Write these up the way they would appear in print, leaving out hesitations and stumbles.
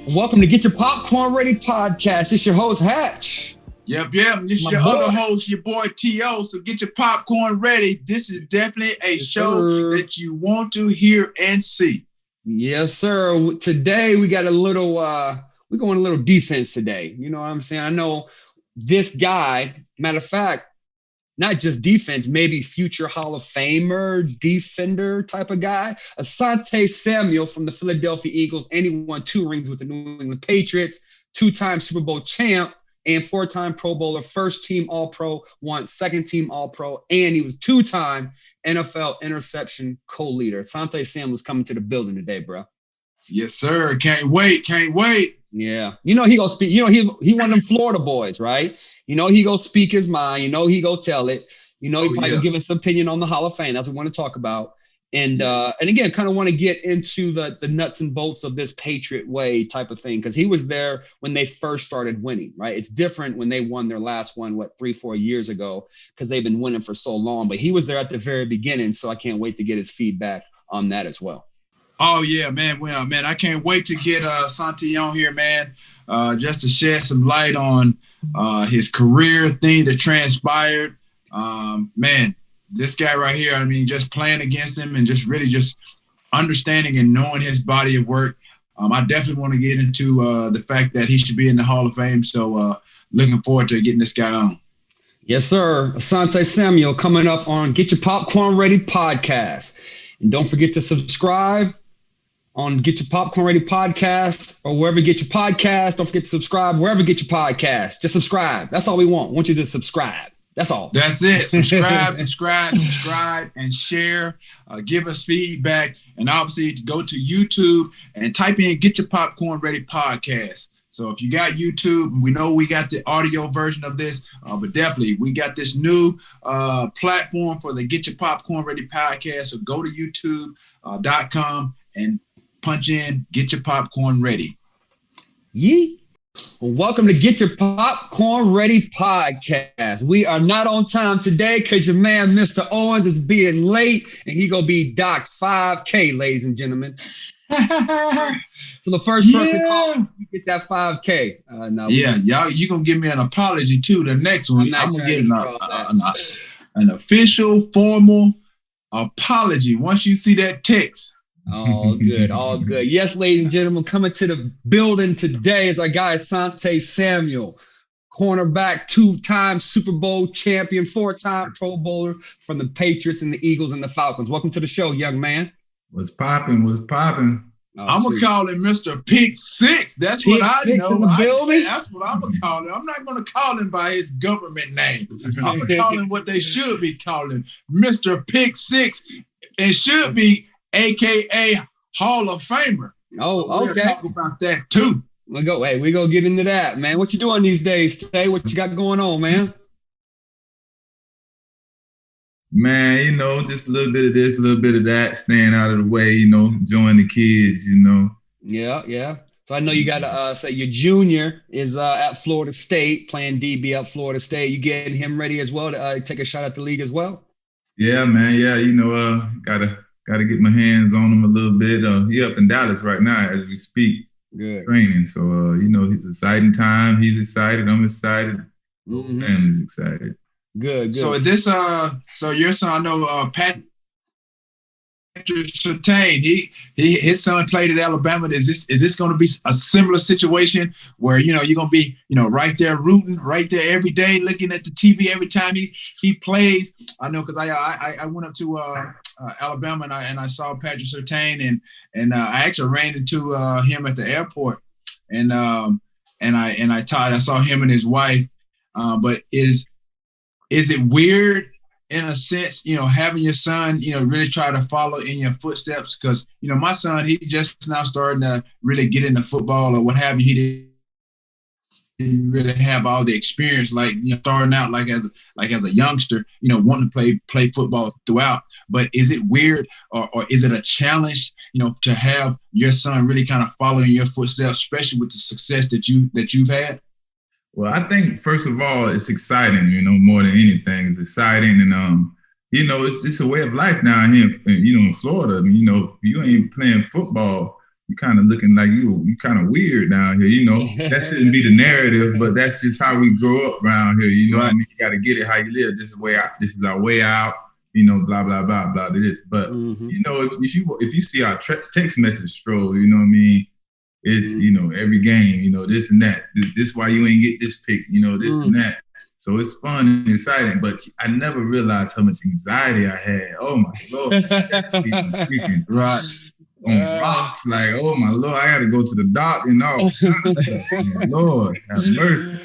Welcome to Getcha Popcorn Ready podcast. It's your host, Hatch. Yep. This is your other host, your boy, T.O. So get your popcorn ready. This is definitely a show that you want to hear and see. Yes, sir. Today, we got we're going a little defense today. You know what I'm saying? I know this guy, matter of fact, not just defense, maybe future Hall of Famer, defender type of guy. Asante Samuel from the Philadelphia Eagles, and he won 2 rings with the New England Patriots, 2-time Super Bowl champ, and 4-time Pro Bowler, first-team All-Pro, once second-team All-Pro, and he was 2-time NFL interception co-leader. Asante Samuel's coming to the building today, bro. Yes, sir. Can't wait. Yeah. You know he gonna speak. You know he one of them Florida boys, right? You know he gonna speak his mind. You know he gonna tell it. You know he probably gonna give us an opinion on the Hall of Fame. That's what we want to talk about. And again, kind of want to get into the nuts and bolts of this Patriot way type of thing, because he was there when they first started winning, right? It's different when they won their last one, 3-4 years ago, because they've been winning for so long. But he was there at the very beginning, so I can't wait to get his feedback on that as well. Oh, yeah, man. Well, man, I can't wait to get Asante on here, man, just to shed some light on his career, thing that transpired. Man, this guy right here, I mean, just playing against him and just really just understanding and knowing his body of work. I definitely want to get into the fact that he should be in the Hall of Fame. So looking forward to getting this guy on. Yes, sir. Asante Samuel coming up on Get Your Popcorn Ready podcast. And don't forget to subscribe on Get Your Popcorn Ready podcast, or wherever you get your podcast. Don't forget to subscribe wherever you get your podcast. Just subscribe. That's all we want. We want you to subscribe. That's all. That's it. Subscribe, and share. Give us feedback. And obviously, to go to YouTube and type in Get Your Popcorn Ready podcast. So if you got YouTube, we know we got the audio version of this, but definitely we got this new platform for the Get Your Popcorn Ready podcast. So go to youtube.com and punch in Get Your Popcorn Ready. Yeet. Well, welcome to Get Your Popcorn Ready podcast. We are not on time today because your man, Mr. Owens, is being late, and he going to be docked $5K, ladies and gentlemen. So the first person call, you get that $5K. Y'all, you going to give me an apology, too. The next one, I'm going to get an official, formal apology once you see that text. All good. Yes, ladies and gentlemen, coming to the building today is our guy, Asante Samuel, cornerback, 2-time Super Bowl champion, 4-time Pro Bowler from the Patriots and the Eagles and the Falcons. Welcome to the show, young man. What's popping? Oh, I'm going to call him Mr. Pick Six. That's Pick what I Six know. In the building? That's what I'm going to call him. I'm not going to call him by his government name. I'm going to call him what they should be calling, Mr. Pick Six. It should be AKA Hall of Famer. Oh, okay. We'll talk about that too. We go get into that, man. What you doing these days today? What you got going on, man? Man, you know, just a little bit of this, a little bit of that, staying out of the way, you know, enjoying the kids, you know. Yeah. So I know you got to say your junior is at Florida State, playing DB at Florida State. You getting him ready as well to take a shot at the league as well? Yeah, man. Yeah, you know, Got to get my hands on him a little bit. He up in Dallas right now as we speak. Good. Training. So, you know, it's exciting time. He's excited. I'm excited. Mm-hmm. Family's excited. Good. So is this, so your son, I know Patrick Surtain, his son played at Alabama. Is this going to be a similar situation where, you know, you're going to be, you know, right there rooting, right there every day, looking at the TV every time he plays? I know, because I went up to Alabama and I saw Patrick Surtain and I actually ran into him at the airport and I saw him and his wife. But is it weird in a sense, you know, having your son, you know, really try to follow in your footsteps? Because, you know, my son, he just now starting to really get into football or what have you. He didn't really have all the experience, like, you know, starting out like as a youngster, you know, wanting to play football throughout. But is it weird or is it a challenge, you know, to have your son really kind of following your footsteps, especially with the success that you've had? Well, I think first of all, it's exciting, you know, more than anything. It's exciting, and you know, it's a way of life down here, you know, in Florida. I mean, you know, if you ain't playing football, you kind of looking like you kind of weird down here. You know, that shouldn't be the narrative, but that's just how we grow up around here. You know what I mean? You got to get it how you live. This is our way out. You know, blah blah blah blah. This, but you know, if you see our text message stroll, you know what I mean? It's you know, every game, you know, this and that. This why you ain't get this pick. You know, this and that. So it's fun and exciting, but I never realized how much anxiety I had. Oh my Lord, freaking right. On rocks, like, oh my Lord, I got to go to the doc and all kinds of stuff. Man, Lord, have mercy.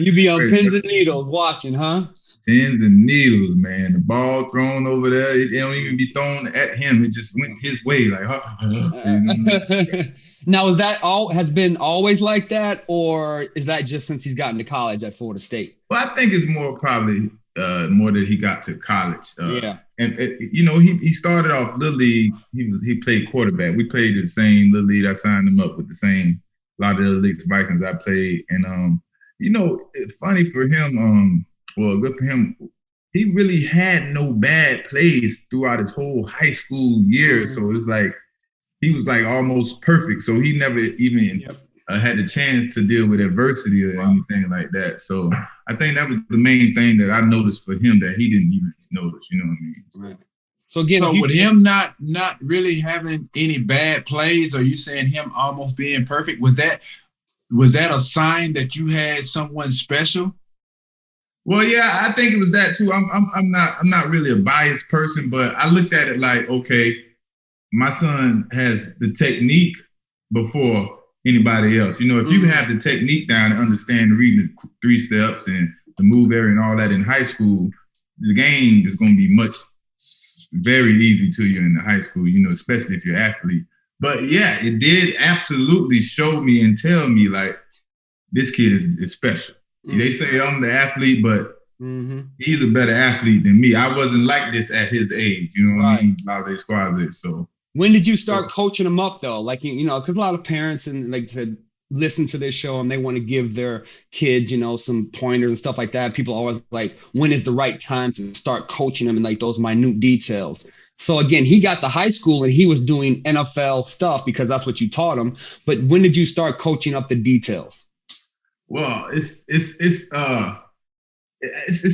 You be on pins and needles watching, huh? Pins and needles, man. The ball thrown over there, it don't even be thrown at him. It just went his way, like. Now, has been always like that, or is that just since he's gotten to college at Florida State? Well, I think it's more probably more that he got to college. And you know, he started off Little League. He played quarterback. We played the same Little League. I signed him up with the same a lot of the Leagues Vikings I played. And you know, it's funny for him. Well, good for him. He really had no bad plays throughout his whole high school year. So it's like he was like almost perfect. So he never even had the chance to deal with adversity or anything like that. So I think that was the main thing that I noticed for him that he didn't even notice. You know what I mean? Right. So again, with him not really having any bad plays, are you saying him almost being perfect? Was that a sign that you had someone special? Well, yeah, I think it was that too. I'm not really a biased person, but I looked at it like, okay, my son has the technique before anybody else. You know, if you have the technique down and understand reading the 3 steps and the move area and all that in high school, the game is going to be very easy to you in the high school, you know, especially if you're an athlete. But yeah, it did absolutely show me and tell me like, this kid is special. They say I'm the athlete, but he's a better athlete than me. I wasn't like this at his age, you know what I mean? So when did you start coaching him up though? Like, you know, because a lot of parents and like to listen to this show and they want to give their kids, you know, some pointers and stuff like that. People always like, when is the right time to start coaching them and like those minute details? So again, he got to high school and he was doing NFL stuff because that's what you taught him. But when did you start coaching up the details? Well, it's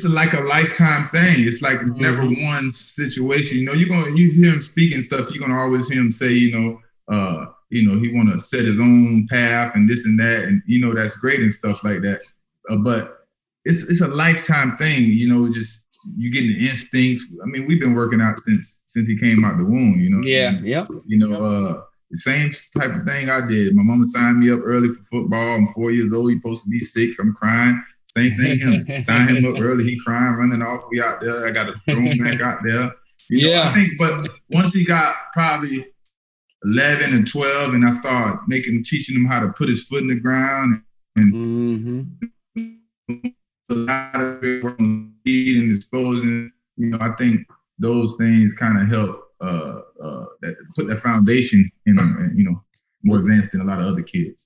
like a lifetime thing. It's like it's never one situation. You know, you hear him speaking stuff. You're gonna always hear him say, you know, he want to set his own path and this and that, and you know that's great and stuff like that. But it's a lifetime thing. You know, just you getting the instincts. I mean, we've been working out since he came out the womb. You know. Yeah. You know. The same type of thing I did. My mama signed me up early for football. I'm 4 years old. He's supposed to be 6. I'm crying. Same thing him. Signed him up early. He crying, running off. We out there. I got to throw him back out there. You know, I think, but once he got probably 11 and 12, and I started teaching him how to put his foot in the ground and a lot of it on speed and exposing. You know, I think those things kind of help put that foundation in them, you know, more advanced than a lot of other kids.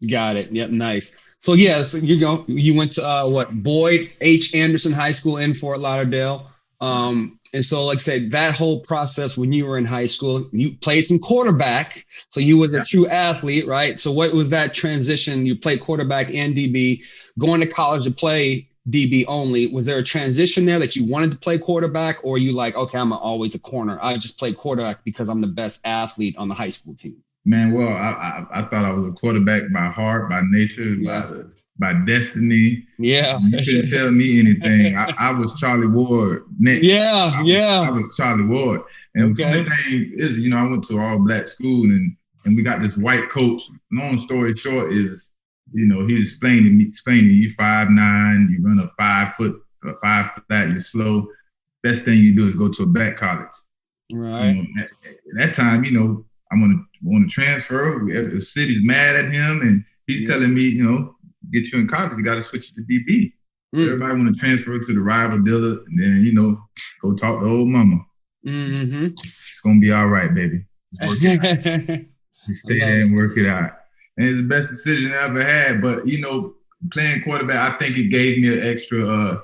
Got it. Yep. Nice. So yes, you went to Boyd H. Anderson High School in Fort Lauderdale. And so like I said, that whole process when you were in high school, you played some quarterback. So you was a true athlete, right? So what was that transition? You played quarterback and DB, going to college to play DB only. Was there a transition there that you wanted to play quarterback, or you like, okay, I'm always a corner. I just play quarterback because I'm the best athlete on the high school team? Man, well, I thought I was a quarterback by heart, by nature, by destiny. Yeah. You couldn't tell me anything. I was Charlie Ward next. I was Charlie Ward. And the funny thing is, you know, I went to all black school and we got this white coach. Long story short is, you know, he was explaining to me, you 5'9", you run a 5 foot, 5 flat, you're slow. Best thing you do is go to a black college. Right. You know, at that time, you know, I want to transfer. The city's mad at him, and he's telling me, you know, get you in college, you got to switch to DB. Everybody want to transfer to the rival dealer, and then, you know, go talk to old mama. It's gonna be all right, baby. Work it out. You stay there and work it out. And it's the best decision I ever had. But, you know, playing quarterback, I think it gave me an extra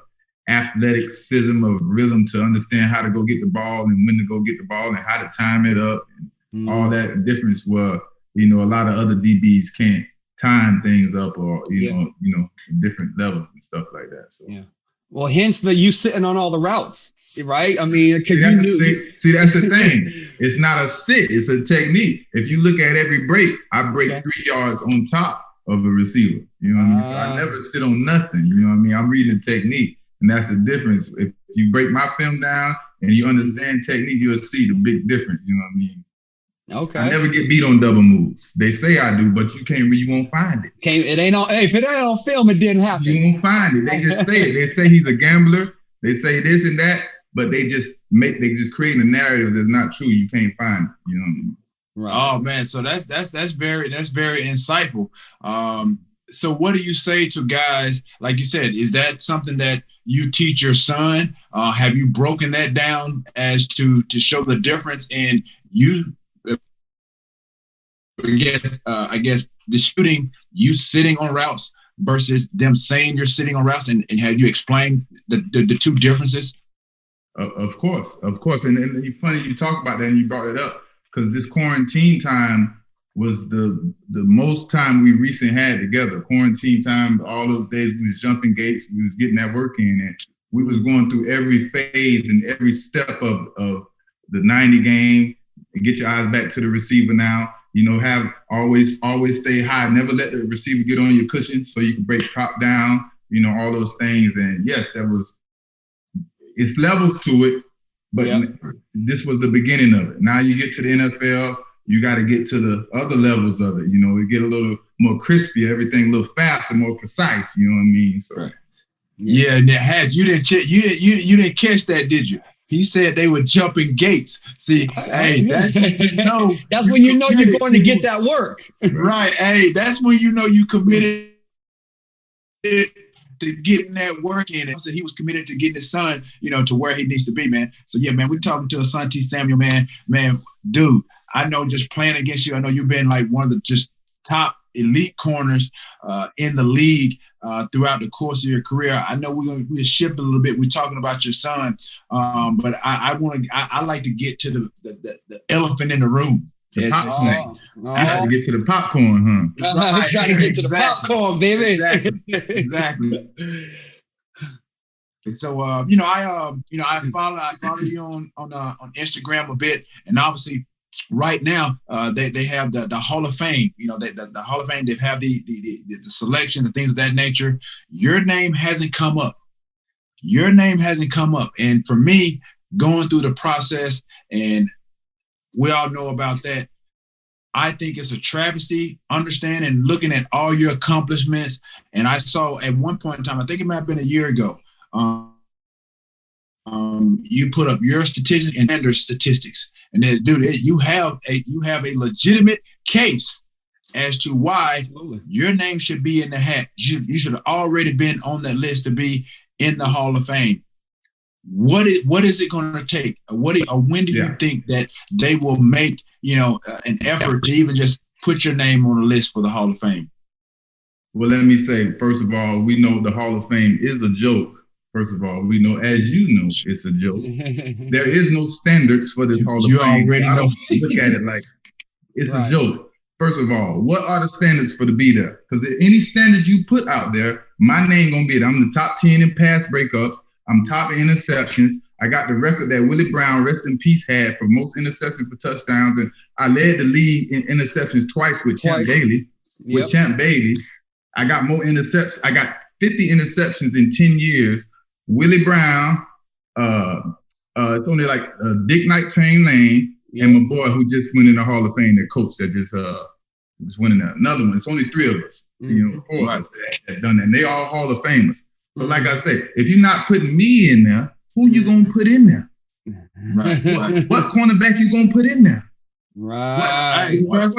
athleticism of rhythm to understand how to go get the ball and when to go get the ball and how to time it up and all that difference was a lot of other DBs can't time things up or you know different levels and stuff like that. So well, hence you sitting on all the routes, right? I mean, because see, that's the thing. It's not a sit; it's a technique. If you look at every break, I break 3 yards on top of a receiver. You know what I mean? So I never sit on nothing. You know what I mean? I'm reading technique, and that's the difference. If you break my film down and you understand technique, you'll see the big difference. You know what I mean? Okay. I never get beat on double moves. They say I do, but you won't find it. It ain't on. If it ain't on film, it didn't happen. You won't find it. They just say it. They say he's a gambler. They say this and that, but they just create a narrative that's not true. You can't find it. You know what I mean? Right. Oh man, so that's very insightful. So what do you say to guys, like you said, is that something that you teach your son? Have you broken that down as to show the difference in you? I guess disputing you sitting on routes versus them saying you're sitting on routes, and have you explained the two differences? Of course. And it's funny you talk about that and you brought it up because this quarantine time was the most time we recently had together. Quarantine time, all those days we was jumping gates, we was getting that work in, and we was going through every phase and every step of the 90 game and get your eyes back to the receiver now. You know, have always stay high. Never let the receiver get on your cushion so you can break top down, you know, all those things. And yes, it's levels to it, but this was the beginning of it. Now you get to the NFL, you got to get to the other levels of it. You know, it get a little more crispy, everything a little faster, more precise. You know what I mean? So, right. Yeah, and you didn't catch that, did you? He said they were jumping gates. See, hey, that's when you know. That's when you know you're going to get that work. Right. Hey, that's when you know you committed to getting that work in. And so he was committed to getting his son, you know, to where he needs to be, man. So yeah, man, we're talking to Asante Samuel, man. Man, dude, I know just playing against you, I know you've been like one of the just top elite corners in the league throughout the course of your career. I know we're shift a little bit. We're talking about your son, but I like to get to the elephant in the room. I got to get to the popcorn, huh? Right. Trying to get to the popcorn, baby. Exactly. And so, you know, I follow you on Instagram a bit, and obviously, right now, they have the Hall of Fame. You know, the Hall of Fame. They have the selection, the things of that nature. Your name hasn't come up. And for me, going through the process, and we all know about that, I think it's a travesty, understanding, looking at all your accomplishments. And I saw at one point in time, I think it might have been a year ago, you put up your statistics and their statistics. And then, dude, you have a legitimate case as to why your name should be in the hat. You should have already been on that list to be in the Hall of Fame. What is it going to take? When do you think that they will make, you know, an effort to even just put your name on the list for the Hall of Fame? Well, let me say, first of all, we know the Hall of Fame is a joke. First of all, we know, as you know, it's a joke. There is no standards for this Hall of Fame. You already know. Look at it like it's a joke. First of all, what are the standards for to be there? Because any standard you put out there, my name gonna be there. I'm the top 10 in pass breakups. I'm top in interceptions. I got the record that Willie Brown, rest in peace, had for most interceptions for touchdowns, and I led the league in interceptions twice with Champ Bailey. With Champ Bailey, I got more interceptions. I got 50 interceptions in 10 years. Willie Brown, it's only like Dick Knight, Train Lane, and my boy who just went in the Hall of Fame, that coach that just winning another one. It's only 3 of us, you know, 4 of us that done that. And they all Hall of Famers. So like I say, if you're not putting me in there, who you gonna put in there? Right. What cornerback you gonna put in there? Right. What has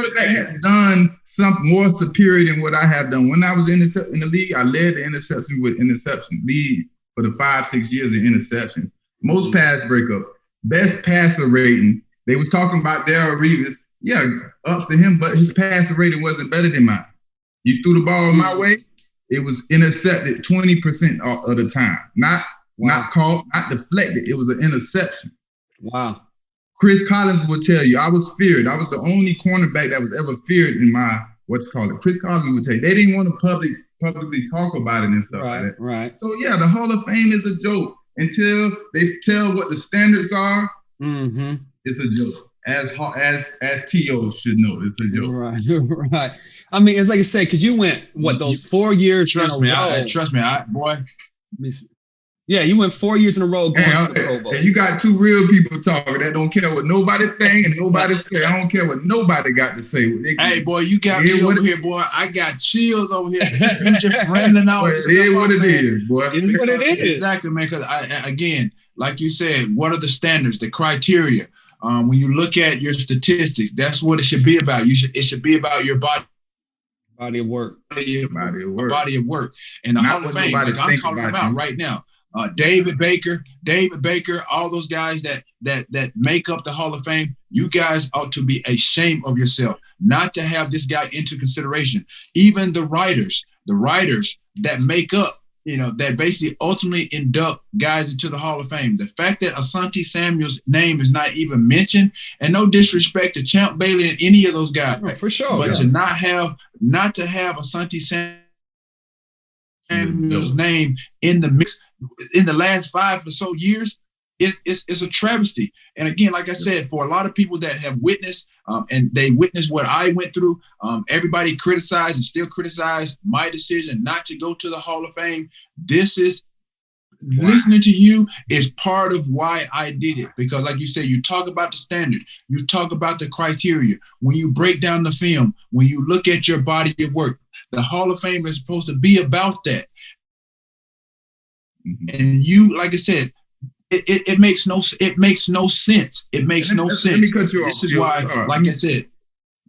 done something more superior than what I have done? When I was in the league, I led the interception with interception lead for the 5-6 years of interceptions. Most pass breakups, best passer rating. They was talking about Darrell Reeves. Yeah, ups to him, but his passer rating wasn't better than mine. You threw the ball my way, it was intercepted 20% of the time. Not caught, not deflected. It was an interception. Wow. Chris Collins will tell you, I was feared. I was the only cornerback that was ever feared in my, Chris Collins would tell you. They didn't want to publicly talk about it and stuff like that. Right. So, yeah, the Hall of Fame is a joke. Until they tell what the standards are, it's a joke. As T.O. should know, it's a joke. Right. I mean, it's like I said, because you went, those 4 years in a row. Trust me, boy. Yeah, you went 4 years in a row going to the Pro Bowl. And you got two real people talking that don't care what nobody think and nobody say. I don't care what nobody got to say. Hey, boy, you got me over here, boy. I got chills over here. You just rambling out. It is what it is, boy. It is what it is. Exactly, man. Because again, like you said, what are the standards, the criteria? When you look at your statistics, that's what it should be about. It should be about your body of work. Body of work. And the Hall of Fame, like I'm calling about right now. David Baker, all those guys that make up the Hall of Fame, you guys ought to be ashamed of yourself not to have this guy into consideration. Even the writers that make up, that basically ultimately induct guys into the Hall of Fame. The fact that Asante Samuel's name is not even mentioned, and no disrespect to Champ Bailey and any of those guys, for sure, but to not to have Asante Samuel's name in the mix in the last 5 or so years, it's a travesty. And again, like I said, for a lot of people that have witnessed and they witnessed what I went through, everybody criticized and still criticize my decision not to go to the Hall of Fame. Listening to you is part of why I did it. Because like you said, you talk about the standard, you talk about the criteria. When you break down the film, when you look at your body of work, the Hall of Fame is supposed to be about that. And you, like I said, it makes no sense. It makes no sense. Let me cut you off. This is why, like I said.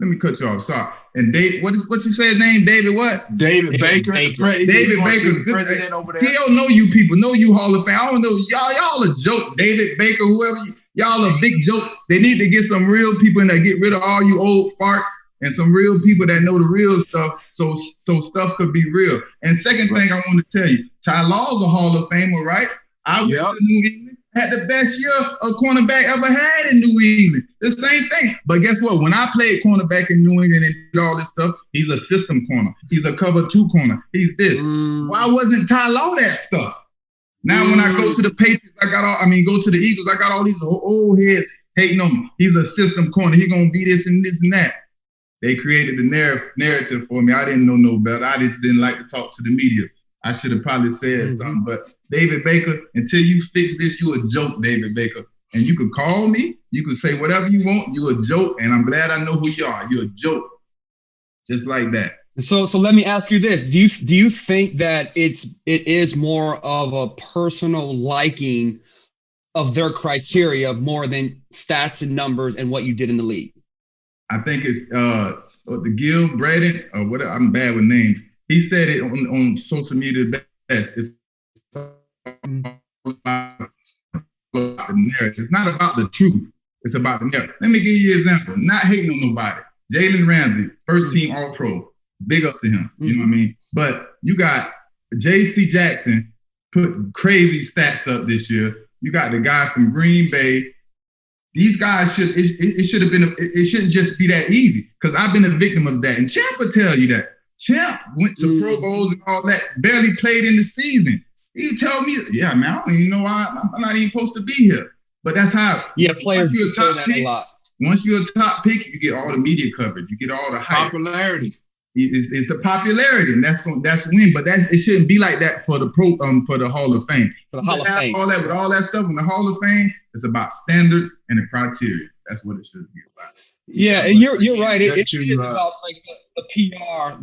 Let me cut you off. Sorry. And Dave, what's you say his name? David what? David Baker. David Baker's president over there. He don't know you people. Know you Hall of Fame. I don't know. Y'all a joke. David Baker, whoever. Y'all a big joke. They need to get some real people and get rid of all you old farts and some real people that know the real stuff, so stuff could be real. And second thing I want to tell you, Ty Law's a Hall of Famer, right? I went to New England, had the best year a cornerback ever had in New England. The same thing. But guess what? When I played cornerback in New England and did all this stuff, he's a system corner. He's a cover 2 corner. He's this. Why wasn't Ty Law that stuff? Now when I go to the Patriots, go to the Eagles, I got all these old heads hating on him. He's a system corner. He's going to be this and this and that. They created the narrative for me. I didn't know no better. I just didn't like to talk to the media. I should have probably said something. But David Baker, until you fix this, you a joke, David Baker. And you could call me. You could say whatever you want. You a joke. And I'm glad I know who you are. You're a joke. Just like that. So let me ask you this. Do you think that it is more of a personal liking of their criteria more than stats and numbers and what you did in the league? I think it's the Gil Braden or whatever. I'm bad with names. He said it on social media best. It's about the narrative. It's not about the truth. It's about the narrative. Let me give you an example. Not hating on nobody. Jalen Ramsey, first team All-Pro. Big ups to him. You know what I mean? But you got J.C. Jackson put crazy stats up this year. You got the guy from Green Bay. These guys it shouldn't just be that easy, because I've been a victim of that. And Champ will tell you that. Champ went to Pro Bowls and all that, barely played in the season. He tell me, yeah, man, I don't even know why I'm not even supposed to be here. But that's how. Yeah, players do that a lot. Once you're a top pick, you get all the media coverage. You get all the hype. Popularity. It's the popularity, and that's win. But it shouldn't be like that for the for the Hall of Fame. For the Hall of Fame, all that stuff in the Hall of Fame, it's about standards and the criteria. That's what it should be about. Yeah, and you're right. It is about like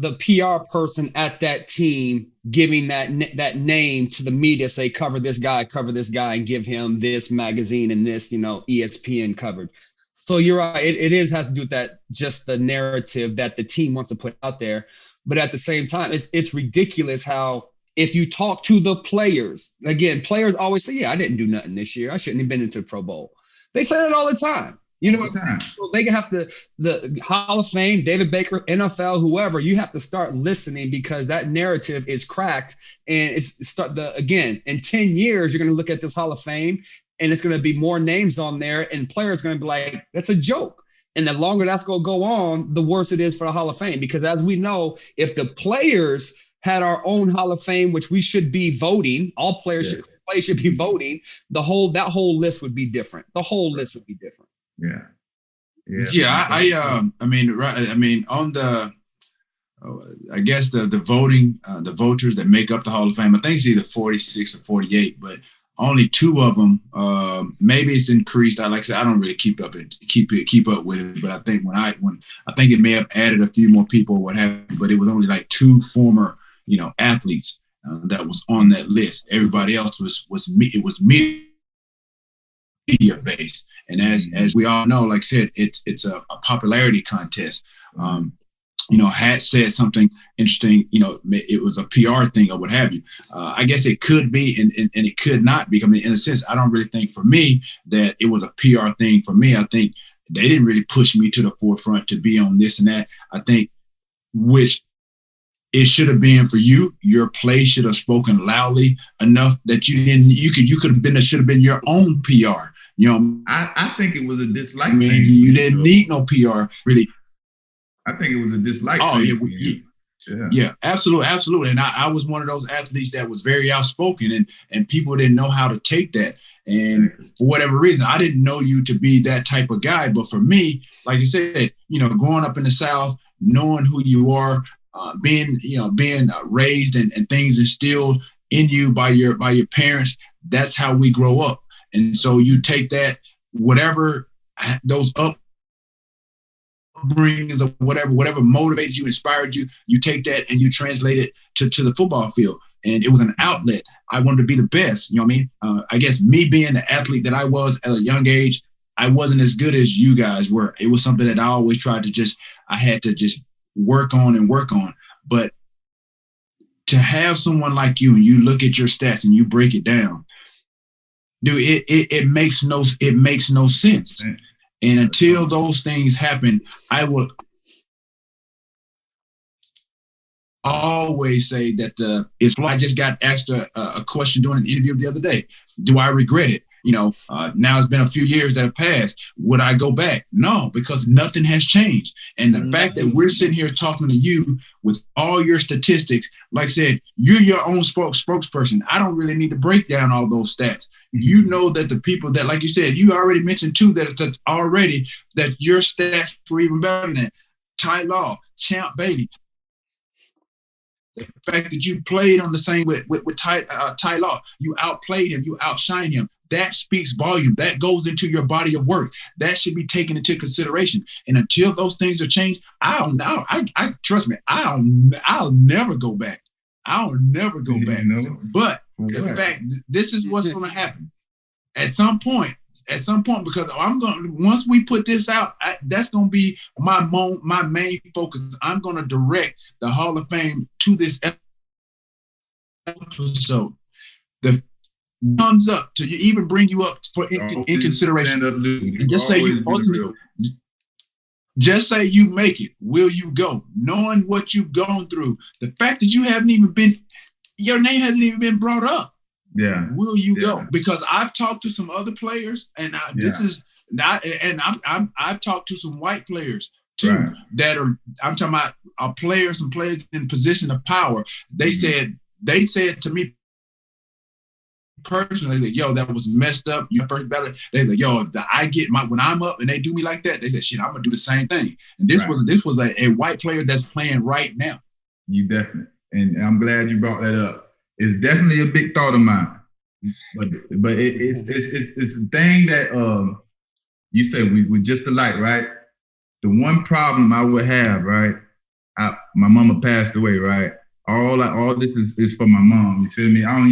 the PR person at that team giving that name to the media, say cover this guy, and give him this magazine and this ESPN coverage. So you're right. It has to do with that, just the narrative that the team wants to put out there. But at the same time, it's ridiculous how if you talk to the players, again, players always say, yeah, I didn't do nothing this year. I shouldn't have been into the Pro Bowl. They say that all the time. So they have to, the Hall of Fame, David Baker, NFL, whoever, you have to start listening, because that narrative is cracked. And in 10 years, you're going to look at this Hall of Fame and it's going to be more names on there, and players going to be like, that's a joke. And the longer that's going to go on, the worse it is for the Hall of Fame. Because as we know, if the players had our own Hall of Fame, which we should be voting, all players should be voting, that whole list would be different. The whole list would be different. I mean, on the, I guess the voting, the voters that make up the Hall of Fame, I think it's either 46 or 48, but only 2 of them. Maybe it's increased. Like I said, I don't really keep up with it. But I think when I think it may have added a few more people or what have you. But it was only like 2 former, athletes that was on that list. Everybody else was media based. And as we all know, like I said, it's a popularity contest. Hatch said something interesting, it was a PR thing or what have you. I guess it could be and it could not be. I mean, in a sense, I don't really think for me that it was a PR thing for me. I think they didn't really push me to the forefront to be on this and that. I think which it should have been for you. Your play should have spoken loudly enough that you could have been, it should have been your own PR. I think it was a dislike. I mean, thing. You didn't need no PR, really. I think it was a dislike. Oh, thing. Yeah, absolutely. And I was one of those athletes that was very outspoken, and people didn't know how to take that. And for whatever reason, I didn't know you to be that type of guy. But for me, like you said, growing up in the South, knowing who you are, being raised and things instilled in you by your parents, that's how we grow up. And so you take that, whatever those upbringings or whatever motivated you, inspired you, you take that and you translate it to the football field. And it was an outlet. I wanted to be the best. You know what I mean? I guess me being the athlete that I was at a young age, I wasn't as good as you guys were. It was something that I always tried to I had to just work on. But to have someone like you and you look at your stats and you break it down, dude, it makes no sense. And until those things happen, I will always say that I just got asked a question during an interview the other day. Do I regret it? Now it's been a few years that have passed. Would I go back? No, because nothing has changed. And the fact that we're sitting here talking to you with all your statistics, like I said, you're your own spokesperson. I don't really need to break down all those stats. You know that the people that, like you said, you already mentioned too, that already that your stats were even better than Ty Law, Champ Bailey. The fact that you played on the same with Ty Law, you outplayed him, you outshined him. That speaks volume. That goes into your body of work. That should be taken into consideration. And until those things are changed, I trust me, I'll never go back. I'll never go back. But the fact, this is what's going to happen at some point, because once we put this out, that's going to be my main focus. I'm going to direct the Hall of Fame to this episode. The comes up to even bring you up for in consideration. And just say you make it. Will you go? Knowing what you've gone through, the fact that your name hasn't even been brought up. Yeah. Will you go? Because I've talked to some other players, and I've talked to some white players too that I'm talking about players in position of power. They said to me personally that, yo, that was messed up. You first battle. They like, yo, when I'm up and they do me like that, they said, shit, I'm gonna do the same thing. And this was a white player that's playing right now. You definitely, and I'm glad you brought that up. It's definitely a big thought of mine. But it's a thing that you say we just alike, right? The one problem I would have, right? My mama passed away, right? All this is for my mom. You feel me? I'm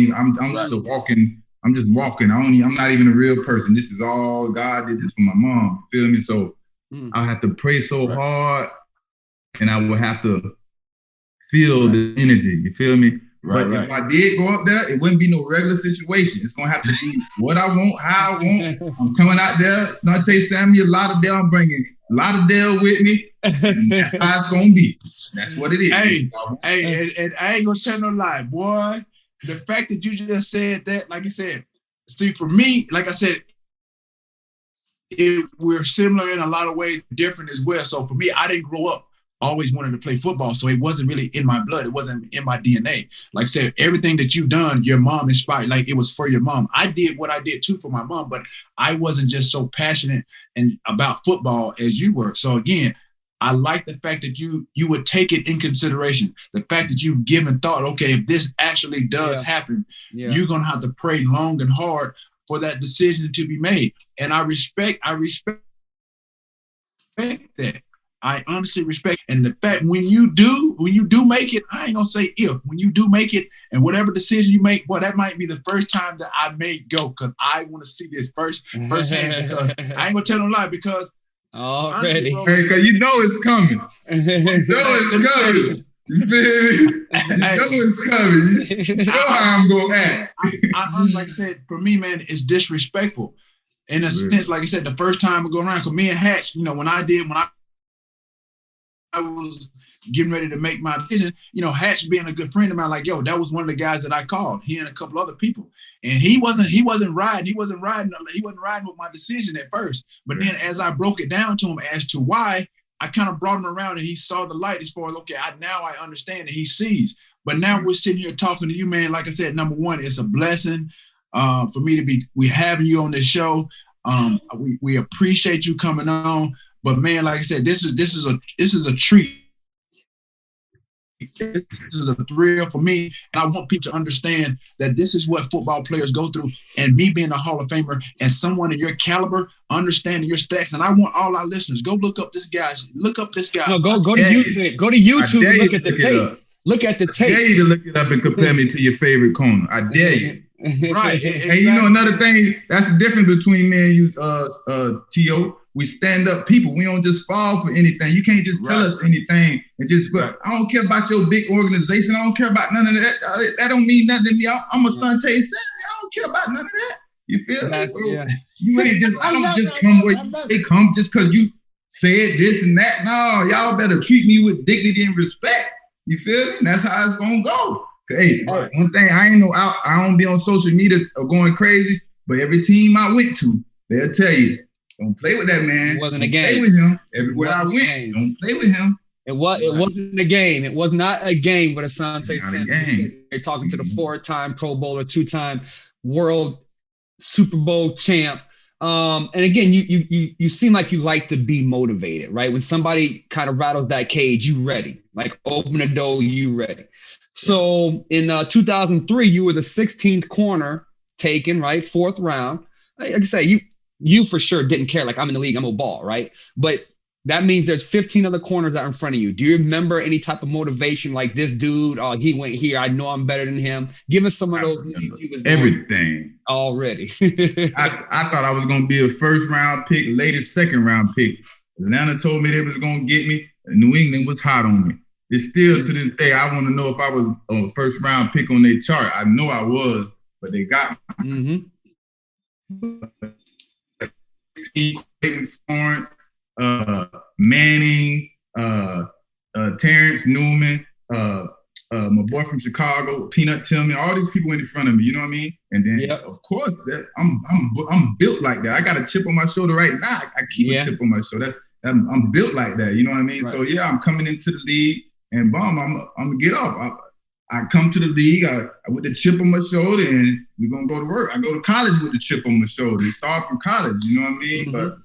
just walking. I'm not even a real person. This is all God did this for my mom. You feel me? So I have to pray so hard, and I will have to feel the energy. You feel me? But if I did go up there, it wouldn't be no regular situation. It's gonna have to be what I want, how I want. I'm coming out there, Asante Samuel, Lauderdale. I'm bringing Lauderdale with me. And that's how it's gonna be. That's what it is. Hey, and I ain't gonna tell no lie, boy. The fact that you just said that, like you said, See, for me, like I said, we're similar in a lot of ways, different as well. So for me, I didn't grow up always wanting to play football, so it wasn't really in my blood. It wasn't in my DNA. Like I said, everything that you've done, your mom inspired. Like it was for your mom. I did what I did too for my mom, but I wasn't just so passionate and about football as you were. So again, I like the fact that you would take it in consideration. The fact that you've given thought, okay, if this actually does happen, you're gonna have to pray long and hard for that decision to be made. And I respect that. I honestly respect. And the fact when you do make it, I ain't gonna say if, when you do make it and whatever decision you make, boy, that might be the first time that I may go, because I want to see this firsthand, because I ain't gonna tell no lie, because already, because you know it's coming. You know it's coming. You feel me? You know it's coming. You know how I'm gonna act. I like I said, for me, man, it's disrespectful. In a sense, like I said, the first time I go around, because me and Hatch, when I was getting ready to make my decision, Hatch being a good friend of mine, like, yo, that was one of the guys that I called, he and a couple other people. And he wasn't riding with my decision at first. But then as I broke it down to him as to why, I kind of brought him around and he saw the light as far as, okay, now I understand and he sees. But now we're sitting here talking to you, man. Like I said, number one, it's a blessing for me to we having you on this show. We appreciate you coming on. But man, like I said, this is a treat. This is a thrill for me, and I want people to understand that this is what football players go through. And me being a Hall of Famer and someone in your caliber, understanding your stats, and I want all our listeners go look up this guy. Look up this guy. No, go to YouTube. Go to YouTube and look at the tape. Look at the tape. I dare you to look it up and compare me to your favorite corner. I dare you. Right. And you know another thing, that's the difference between me and you, T.O. We stand up people. We don't just fall for anything. You can't just tell us anything and just, but I don't care about your big organization. I don't care about none of that. That don't mean nothing to me. I'm Asante Samuel. I don't care about none of that. You feel me? So you ain't just, I don't just come where they come just because you said this and that. No, y'all better treat me with dignity and respect. You feel me? And that's how it's gonna go. Hey, one thing I don't be on social media or going crazy, but every team I went to, they'll tell you, don't play with that man. It wasn't a game. Play with him. Everywhere I went, don't play with him. It wasn't a game. It was not a game with Asante Samuel. They're talking to the 4-time Pro Bowler, 2-time World Super Bowl champ. And again, you seem like you like to be motivated, right? When somebody kind of rattles that cage, you ready. Like open the door, you ready. So in 2003, you were the 16th corner taken, right? 4th round. Like I say, you for sure didn't care. Like, I'm in the league, I'm a ball, right? But that means there's 15 other corners that are in front of you. Do you remember any type of motivation like this dude? Oh, he went here. I know I'm better than him. Give us some of those. Everything. Already. I thought I was going to be a first round pick, latest second round pick. Atlanta told me they was going to get me. New England was hot on me. It's still to this day, I want to know if I was a first round pick on their chart. I know I was, but they got me. Florence, Manning, Terrence Newman, my boy from Chicago, Peanut Tillman, all these people went in front of me, you know what I mean? And then, of course, that I'm built like that. I got a chip on my shoulder right now. I keep a chip on my shoulder. I'm built like that, you know what I mean? Right. So, I'm coming into the league, and boom, I'm going to get off. I come to the league with the chip on my shoulder, and we're gonna go to work. I go to college with the chip on my shoulder. Start from college, you know what I mean? But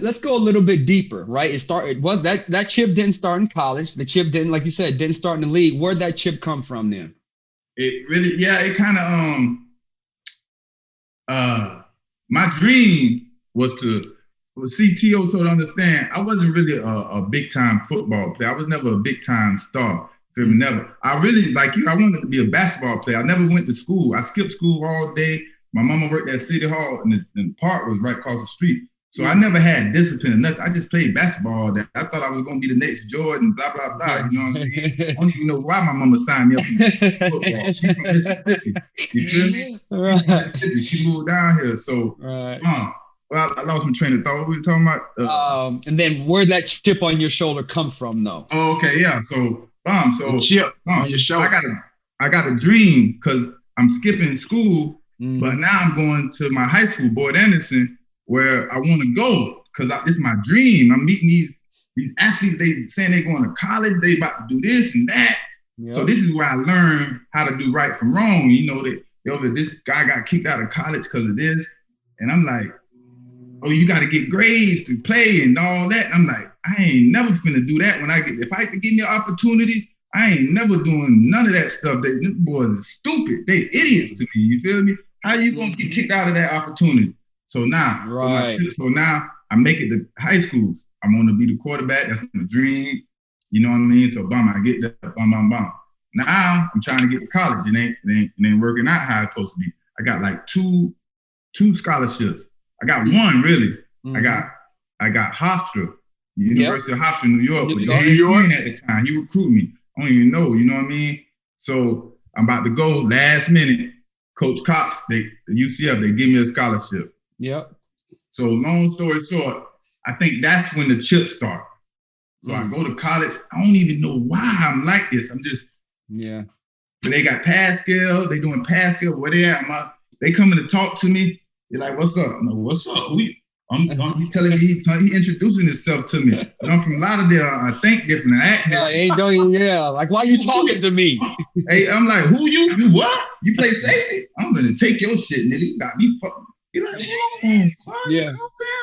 let's go a little bit deeper, right? It started. Well, that chip didn't start in college. The chip didn't, like you said, didn't start in the league. Where'd that chip come from then? It really, it kind of my dream was to. CTO, so to understand, I wasn't really a big-time football player. I was never a big-time star. Never. I really, like you, I wanted to be a basketball player. I never went to school. I skipped school all day. My mama worked at City Hall, and the park was right across the street. So I never had discipline or nothing. I just played basketball all day. I thought I was going to be the next Jordan, blah, blah, blah. You know what I mean? I don't even know why my mama signed me up for football. She's from Mississippi. You feel me? Right. She moved down here. So, well, I lost my train of thought. What were we talking about? And then where'd that chip on your shoulder come from, though? Oh, okay, yeah. So, the chip on your shoulder. I got a dream because I'm skipping school, but now I'm going to my high school, Boyd Anderson, where I want to go because it's my dream. I'm meeting these athletes. They saying they're going to college. They about to do this and that. Yep. So this is where I learned how to do right from wrong. You know, this guy got kicked out of college because of this, and I'm like, oh, you got to get grades to play and all that. And I'm like, I ain't never finna do that. If I could give me an opportunity, I ain't never doing none of that stuff. These boys are stupid. They idiots to me. You feel me? How you gonna get kicked out of that opportunity? So now, so now I make it to high schools. I'm gonna be the quarterback. That's my dream. You know what I mean? So I get that. Now I'm trying to get to college. It ain't working out how it's supposed to be. I got like two scholarships. I got one really. I got Hofstra, University of Hofstra, New York. New York at the time. He recruited me. I don't even know, you know what I mean? So I'm about to go last minute. Coach Cox, the UCF, they give me a scholarship. Yep. So long story short, I think that's when the chips start. So I go to college. I don't even know why I'm like this. I'm just, But they got pass scale. They doing pass scale. Where they at? They coming to talk to me. They're like, what's up? I'm like, what's up? He's telling me, he introducing himself to me. And I'm from Lauderdale. I think different. I act different. Like, why are you talking to me? Hey, I'm like, who you? You what? You play safety? I'm gonna take your shit, nigga. You got me fucking. You're like, calm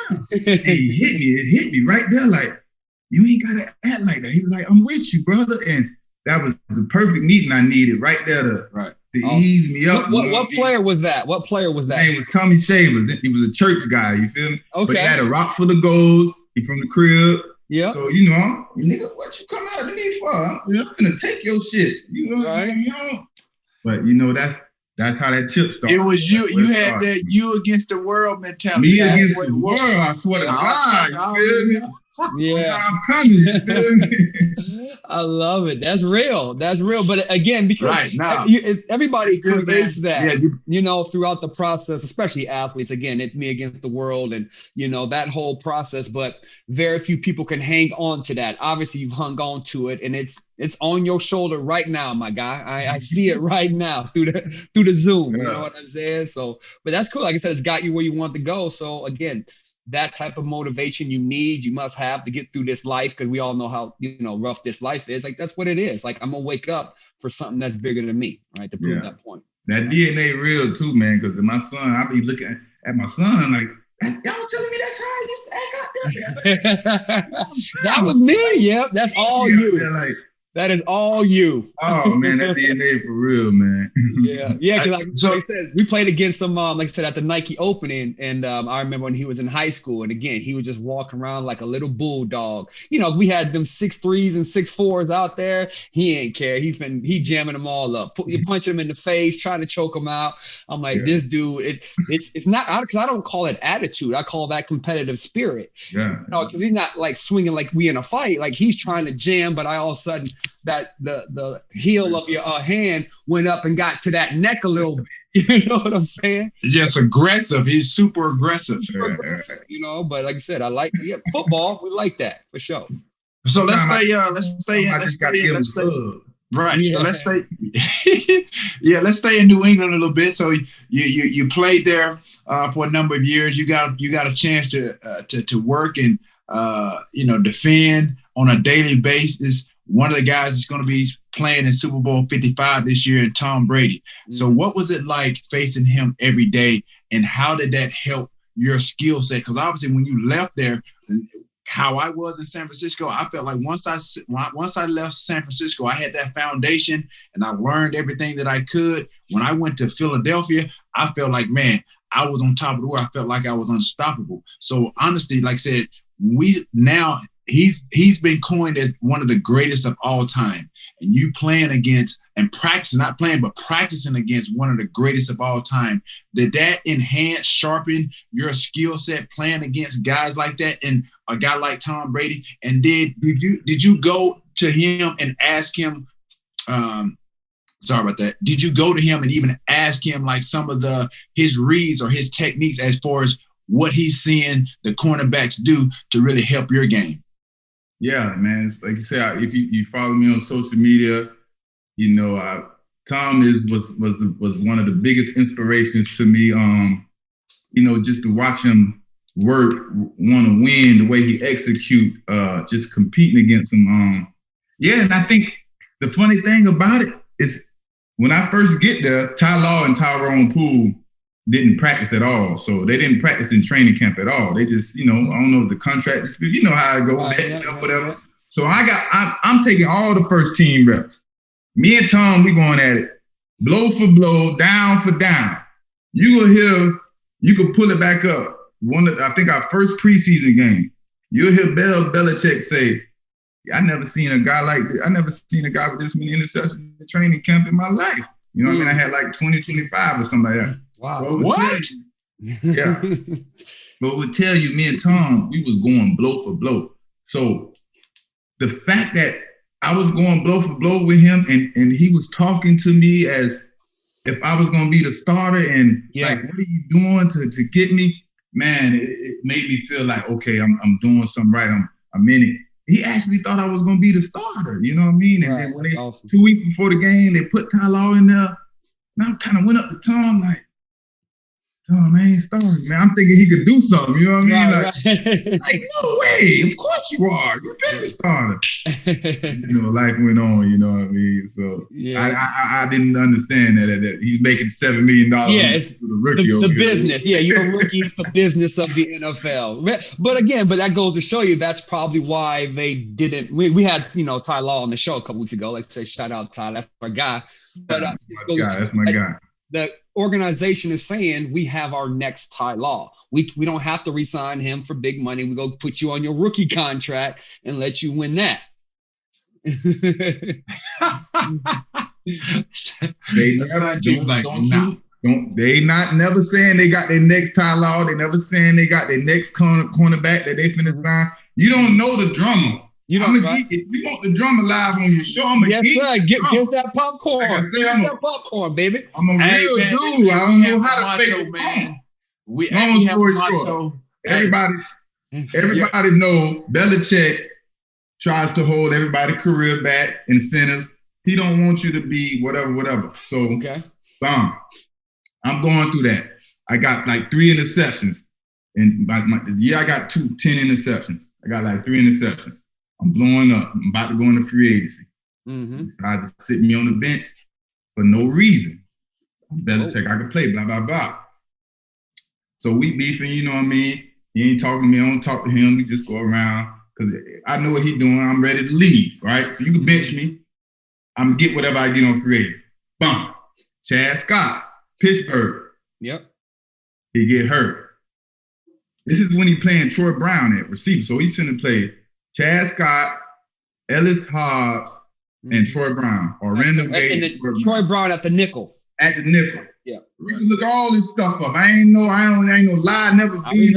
down. Hey, it hit me right there. Like, you ain't gotta act like that. He was like, I'm with you, brother. And that was the perfect meeting I needed right there to ease me up. What player was that? What player was that? His name was Tommy Shavers. He was a church guy, you feel me? Okay. But he had a rock full of goals. He from the crib. Yeah. So, you know, nigga, what you come out to me for? I'm gonna take your shit. You know, right. You know? But, you know, that's how that chip started. It was you. You had that you against the world mentality. Me against the world. I swear to God. You feel me? Yeah. I'm coming. You feel me? I love it. That's real. That's real. But again, because everybody creates that, throughout the process, especially athletes. Again, it's me against the world and, that whole process. But very few people can hang on to that. Obviously, you've hung on to it and it's on your shoulder right now, my guy. I see it right now through the Zoom. You know what I'm saying? So, but that's cool. Like I said, it's got you where you want to go. So again, that type of motivation you must have to get through this life, because we all know how rough this life is. Like, that's what it is. Like, I'm gonna wake up for something that's bigger than me, right? To prove that point. That DNA real too, man. Because my son, I be looking at my son like, y'all was telling me that's how I used to act out there. That was me. Yep, that's all you. That is all you. Oh man, that DNA for real, man. Yeah. Because like I said, we played against him. Like I said, at the Nike opening, and I remember when he was in high school, and again, he was just walking around like a little bulldog. We had them 6'3s and 6'4s out there. He ain't care. He jamming them all up. You punch him in the face, trying to choke him out. I'm like, this dude. It's not, because I don't call it attitude. I call that competitive spirit. Yeah. Because he's not like swinging like we in a fight. Like, he's trying to jam, but I all of a sudden, that the heel of your hand went up and got to that neck a little bit. You know what I'm saying? Just aggressive. He's super aggressive. But like I said, I like football. We like that for sure. So let's stay in New England a little bit. So you played there for a number of years. You got a chance to work and defend on a daily basis. One of the guys is going to be playing in Super Bowl 55 this year, and Tom Brady. So what was it like facing him every day, and how did that help your skill set? Because obviously when you left there, how I was in San Francisco, I felt like once I left San Francisco, I had that foundation and I learned everything that I could. When I went to Philadelphia, I felt like, man, I was on top of the world. I felt like I was unstoppable. So honestly, like I said, he's been coined as one of the greatest of all time. And you playing against and practicing, not playing, but practicing against one of the greatest of all time. Did that enhance, sharpen your skill set playing against guys like that and a guy like Tom Brady? And did you go to him and ask him, sorry about that. Did you go to him and even ask him like some of his reads or his techniques as far as what he's seeing the cornerbacks do to really help your game? Yeah, man. Like you said, if you follow me on social media, Tom was one of the biggest inspirations to me. Just to watch him work, want to win, the way he execute, just competing against him. And I think the funny thing about it is when I first get there, Ty Law and Tyrone Poole didn't practice at all. So they didn't practice in training camp at all. They just, I don't know the contract dispute, how it goes, whatever. So I'm taking all the first team reps. Me and Tom, we going at it, blow for blow, down for down. You will hear, you can pull it back up. I think our first preseason game, you'll hear Belichick say, I never seen a guy like this. I never seen a guy with this many interceptions in training camp in my life. You know what I mean? I had like 20, 25 or something like that. Wow. So what? Yeah. But it would tell you, me and Tom, we was going blow for blow. So the fact that I was going blow for blow with him and he was talking to me as if I was going to be the starter and like, what are you doing to get me? Man, it made me feel like, okay, I'm doing something right. I'm in it. He actually thought I was going to be the starter. You know what I mean? And then when awesome. 2 weeks before the game, they put Ty Law in there. And I kind of went up to Tom like, Tom, I ain't starting, man. I'm thinking he could do something. You know what I mean? Like, no way. Of course you are. You've been the starter. Life went on. You know what I mean? So I didn't understand that he's making $7 million. Yeah, it's the rookie. The business. Yeah, you're a rookie. It's the business of the NFL. But that goes to show you that's probably why they didn't. We had Ty Law on the show a couple weeks ago. Let's say shout out Ty. That's our guy. But that's my guy. The organization is saying we have our next Ty Law. We don't have to re-sign him for big money. We go put you on your rookie contract and let you win that. They never saying they got their next Ty Law. They never saying they got their next cornerback that they finna sign. You don't know the drummer. If you want the drummer live on your show, yes, sir. Get that popcorn. Get that popcorn, baby. I'm a real dude. I don't know how to fake it, man. Long story short, everybody know Belichick tries to hold everybody's career back, incentives. He don't want you to be whatever. So, I'm going through that. I got like 3 interceptions. And the year I got 10 interceptions. I got like 3 interceptions. I'm blowing up. I'm about to go into free agency. Mm-hmm. I just sit me on the bench for no reason. Belichick, I can play, blah, blah, blah. So we beefing, you know what I mean? He ain't talking to me. I don't talk to him. We just go around because I know what he's doing. I'm ready to leave, right? So you can bench me. I'm going to get whatever I get on free agency. Boom. Chad Scott, Pittsburgh. Yep. He get hurt. This is when he playing Troy Brown at receiver. So he's going to play Chad Scott, Ellis Hobbs, and Troy Brown. Or random day. Troy Brown at the nickel. At the nickel. Yeah. We can look all this stuff up. I ain't no lie, never be.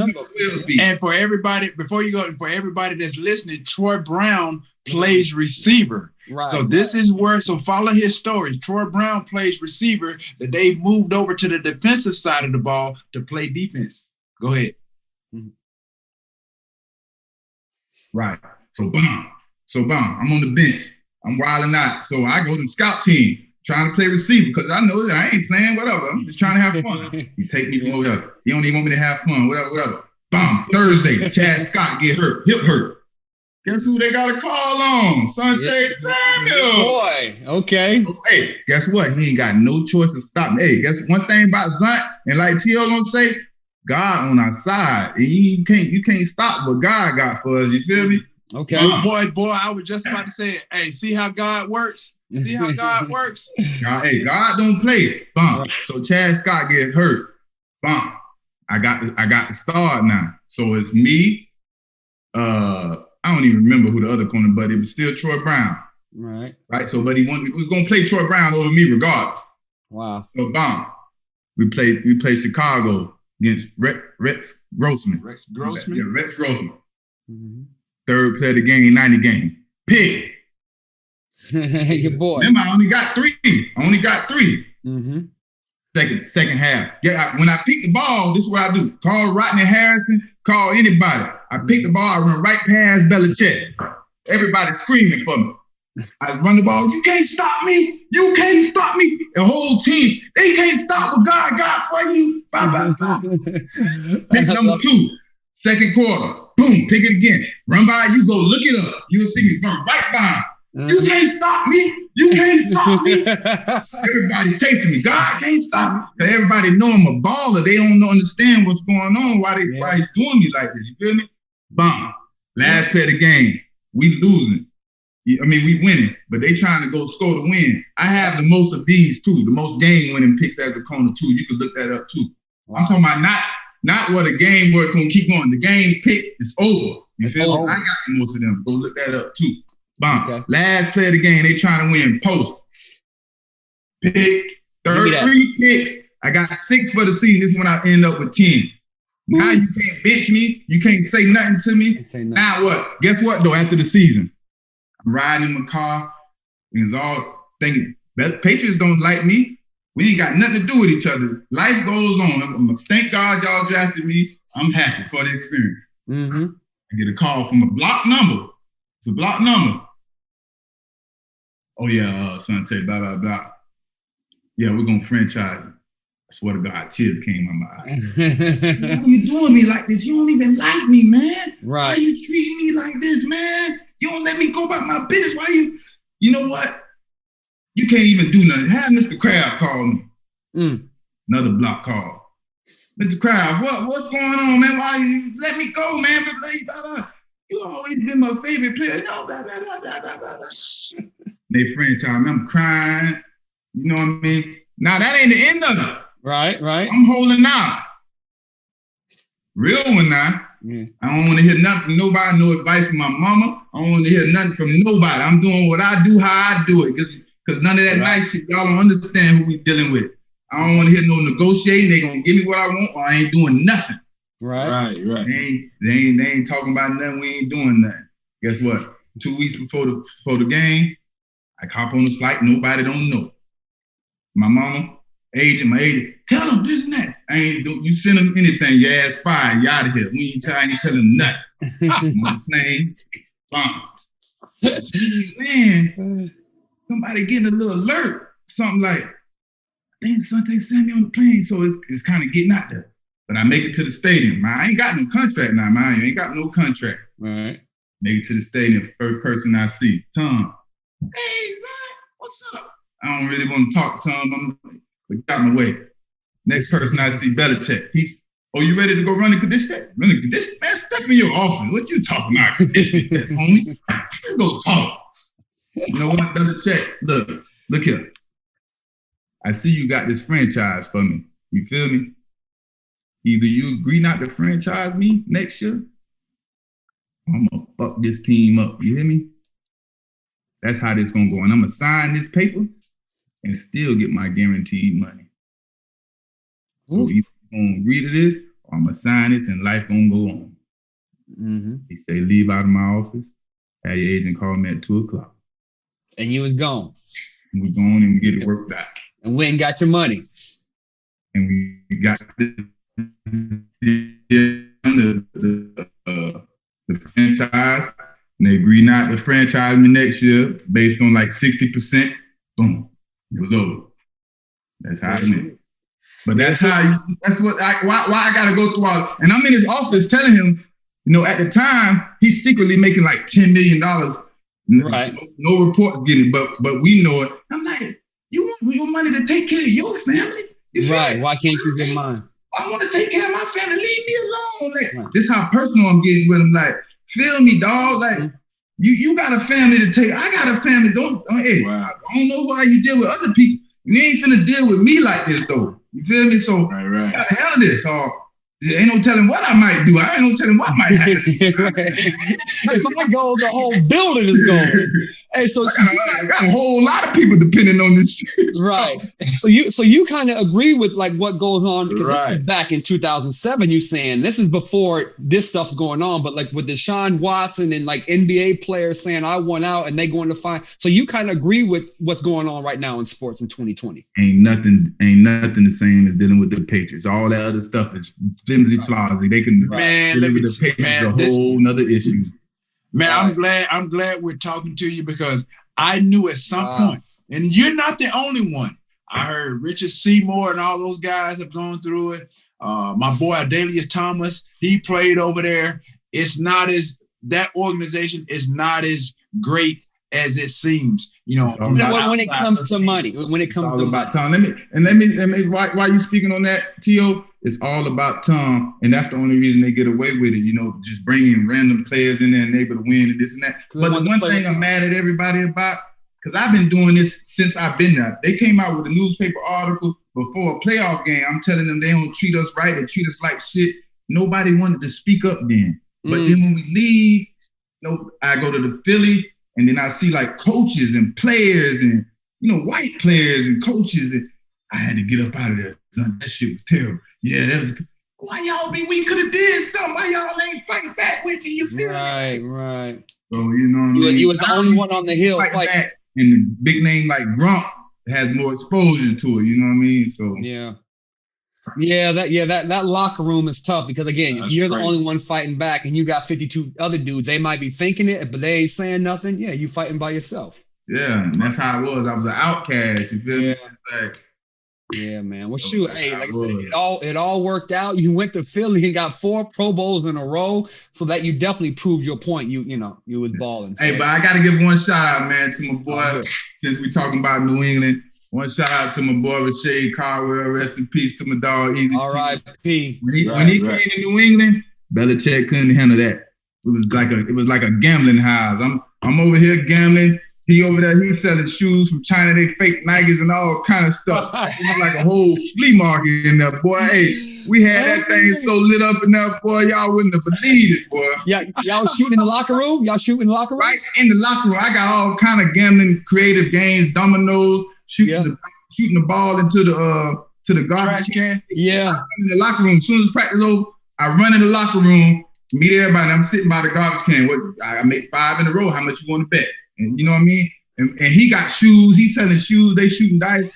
And for everybody, before you go, for everybody that's listening, Troy Brown plays receiver. Right. So this is where, so follow his story. Troy Brown plays receiver, that they moved over to the defensive side of the ball to play defense. Go ahead. Mm-hmm. Right. So boom. I'm on the bench. I'm wilding out. So I go to the scout team trying to play receiver because I know that I ain't playing, whatever. I'm just trying to have fun. He take me to whatever. He don't even want me to have fun, whatever. Boom. Thursday, Chad Scott get hurt, hip hurt. Guess who they got a call on? Asante Samuel. Boy, okay. So, hey, guess what? He ain't got no choice to stop me. Hey, guess one thing about Zant, and like T.O. gonna say, God on our side. And you can't stop what God got for us. You feel me? Okay. Boy, I was just about to say, hey, see how God works? See how God works? Hey, God don't play. Boom. So Chad Scott get hurt. Boom. I got the start now. So it's me. I don't even remember who the other corner, but it was still Troy Brown. Right. So, but he was gonna play Troy Brown over me regardless. Wow. So boom. We played Chicago against Rex Grossman. Rex Grossman? Yeah, Rex Grossman. Mm-hmm. Third play of the game, 90 game. Pick. Your boy. Remember, I only got three. Mm-hmm. Second half. Yeah, when I pick the ball, this is what I do. Call Rodney Harrison, call anybody. I pick the ball, I run right past Belichick. Everybody screaming for me. I run the ball. You can't stop me. You can't stop me. The whole team, they can't stop what God got for you. Bye, bye, bye. Pick number 2, second quarter. Boom, pick it again. Run by, you go look it up. You'll see me run right by. You can't stop me. You can't stop me. Everybody chasing me. God can't stop me. Everybody know I'm a baller. They don't understand what's going on. Why he's doing me like this? You feel me? Bomb. Last play of the game. We losing. I mean, we winning, but they trying to go score to win. I have the most of these too, the most game-winning picks as a corner too. You can look that up too. Wow. I'm talking about not what a game where it's gonna keep going. The game pick is over. You feel me? I got the most of them. Go look that up too. Bomb. Okay. Last play of the game, they trying to win. Post. Pick. 3 picks. I got 6 for the season. This is when I end up with 10. Now you can't bitch me. You can't say nothing to me. Now what? Guess what though? After the season, I'm riding in my car. And it's all thinking, Patriots don't like me. We ain't got nothing to do with each other. Life goes on. Thank God y'all drafted me. I'm happy for the experience. Mm-hmm. I get a call from a block number. It's a block number. Oh yeah, Asante, blah, blah, blah. Yeah, we're gonna franchise it. I swear to God, tears came in my eyes. Why are you doing me like this? You don't even like me, man. Right. Why are you treating me like this, man? You don't let me go about my business. Why you know what? You can't even do nothing. Have Mr. Kraft call me. Another block call. Mr. Kraft, what's going on, man? Why you let me go, man? Blah, blah, blah. You always been my favorite player. No, blah, blah, blah, blah, blah, blah. They franchise me. I'm crying. You know what I mean? Now, that ain't the end of it. Right. I'm holding out. Real one now. Yeah. I don't want to hear nothing from nobody, no advice from my mama. I don't want to hear nothing from nobody. I'm doing what I do, how I do it. Because none of that nice shit, y'all don't understand who we dealing with. I don't want to hear no negotiating. They going to give me what I want or I ain't doing nothing. Right. They ain't talking about nothing. We ain't doing nothing. Guess what? 2 weeks before the game, I hop on the flight. Nobody don't know. My mama, my agent, tell them this and that. You send them anything, your ass fired, you out of here. We ain't telling them nothing. I'm on the plane, bomb. Man, somebody getting a little alert. Something like, I think Asante Samuel on the plane, so it's kind of getting out there. But I make it to the stadium. Man, I ain't got no contract now, man. I ain't got no contract. Right. Make it to the stadium, first person I see, Tom. Hey, Zach, what's up? I don't really want to talk to Tom. But got my way. Next person I see, Belichick. You ready to go run the condition? Run the condition? Man, step in your office. What you talking about? Condition, homie? Let's go talk. You know what, Belichick? Look here. I see you got this franchise for me. You feel me? Either you agree not to franchise me next year, I'm going to fuck this team up. You hear me? That's how this going to go. And I'm going to sign this paper and still get my guaranteed money. So either you're going to agree to this or I'm going to sign this and life going to go on. Mm-hmm. He say, leave out of my office. Had your agent call me at 2:00. And you was gone. And we gone and we get it worked out. And went and got your money. And we got the franchise. And they agreed not to franchise me next year based on like 60%. Boom. It was over. That's how it went. But why I gotta go through all. And I'm in his office telling him, at the time, he's secretly making like $10 million. Right. No reports getting it, but we know it. I'm like, you want your money to take care of your family? Right. Why can't you get mine? I want to take care of my family. Leave me alone. Like, this is how personal I'm getting with him. Like, feel me, dog. Like, you got a family to take. I got a family. Hey, wow. I don't know why you deal with other people. You ain't finna deal with me like this, though. You feel me? So, you gotta handle this. There ain't no telling what I might do. I ain't no telling what might happen. If I go, the whole building is going. Hey, so I got a whole lot of people depending on this shit. Right. So you kind of agree with like what goes on because this is back in 2007. You saying this is before this stuff's going on, but like with Deshaun Watson and like NBA players saying I want out and they going to find. So you kind of agree with what's going on right now in sports in 2020. Ain't nothing the same as dealing with the Patriots. All that other stuff is flimsy flaws. They can deal with the Patriots a whole nother issue. Man, I'm glad we're talking to you because I knew at some point, and you're not the only one. I heard Richard Seymour and all those guys have gone through it. My boy Adalius Thomas, he played over there. That organization is not as great as it seems. You know, when it comes to money, when it comes to about Tom. Let me. Why you speaking on that, T.O.? It's all about Tom, and that's the only reason they get away with it. You know, just bringing random players in there and able to win and this and that. But the one thing I'm mad at everybody about, because I've been doing this since I've been there. They came out with a newspaper article before a playoff game. I'm telling them they don't treat us right. They treat us like shit. Nobody wanted to speak up then. But then when we leave, I go to the Philly, and then I see like coaches and players and, white players and coaches. And I had to get up out of there. Son, that shit was terrible. Yeah, that was. Why y'all we could have did something? Why y'all ain't fighting back with me? You feel right, me? Right. So, you know what I mean? You was the only one on the hill fighting. And the big name like Grump has more exposure to it. You know what I mean? So that locker room is tough because again, if you're the only one fighting back and you got 52 other dudes, they might be thinking it, but they ain't saying nothing. Yeah, you fighting by yourself. Yeah, and that's how it was. I was an outcast. You feel me? Like, yeah, man. Well, shoot, hey, like I said, it all worked out. You went to Philly and got 4 Pro Bowls in a row, so that you definitely proved your point. You was balling. So. Hey, but I got to give one shout out, man, to my boy. Since we talking about New England, one shout out to my boy Rashae Caldwell. Rest in peace to my dog. Easy. R.I.P. When he came to New England, Belichick couldn't handle that. It was like a gambling house. I'm over here gambling. He over there, he's selling shoes from China. They fake Nikes and all kind of stuff. It was like a whole flea market in there, boy. Hey, we had that thing so lit up in there, boy. Y'all wouldn't have believed it, boy. Yeah, y'all shooting in the locker room? Y'all shooting in the locker room? Right in the locker room. I got all kind of gambling, creative games, dominoes, shooting the ball into the garbage can. Yeah. In the locker room. As soon as practice over, I run in the locker room, meet everybody. I'm sitting by the garbage can. I make 5 in a row. How much you want to bet? And you know what I mean? And he got shoes. He's selling shoes. They shooting dice.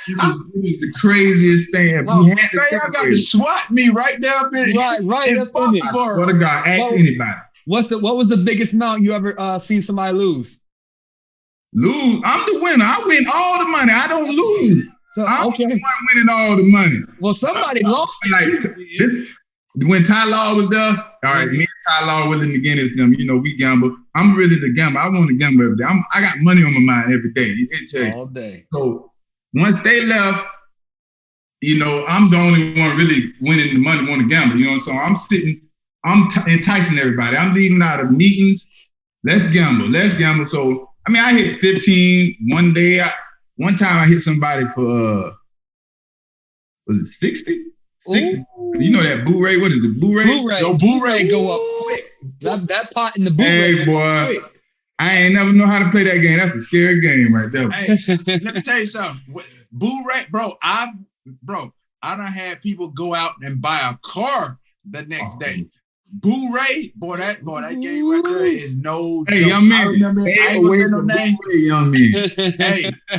It was the craziest thing ever. Y'all got the SWAT me right there up in right up in it. What a guy. Ask anybody. What was the biggest amount you ever seen somebody lose? Lose? I'm the winner. I win all the money. I don't lose. So I'm the one winning all the money. Well, somebody lost. When Ty Law was there, all right, me and Ty Law, Willie McGinnis, them, we gamble. I'm really the gambler. I want to gamble every day. I got money on my mind every day. All day. So once they left, I'm the only one really winning the money, want to gamble. So I'm sitting, enticing everybody. I'm leaving out of meetings. Let's gamble. So, I hit 15 one day. One time I hit somebody for, was it 60? 60. Ooh. You know that Boo-Ray? What is it? Boo-Ray? Yo, Boo-Ray go up quick. That pot in the Boo-Ray. Hey, boy. I ain't never know how to play that game. That's a scary game right there. Hey, let me tell you something. Boo-Ray, bro, I done had people go out and buy a car the next day. Boo-Ray, boy, that game right there is no joke. Young man. I remember young man.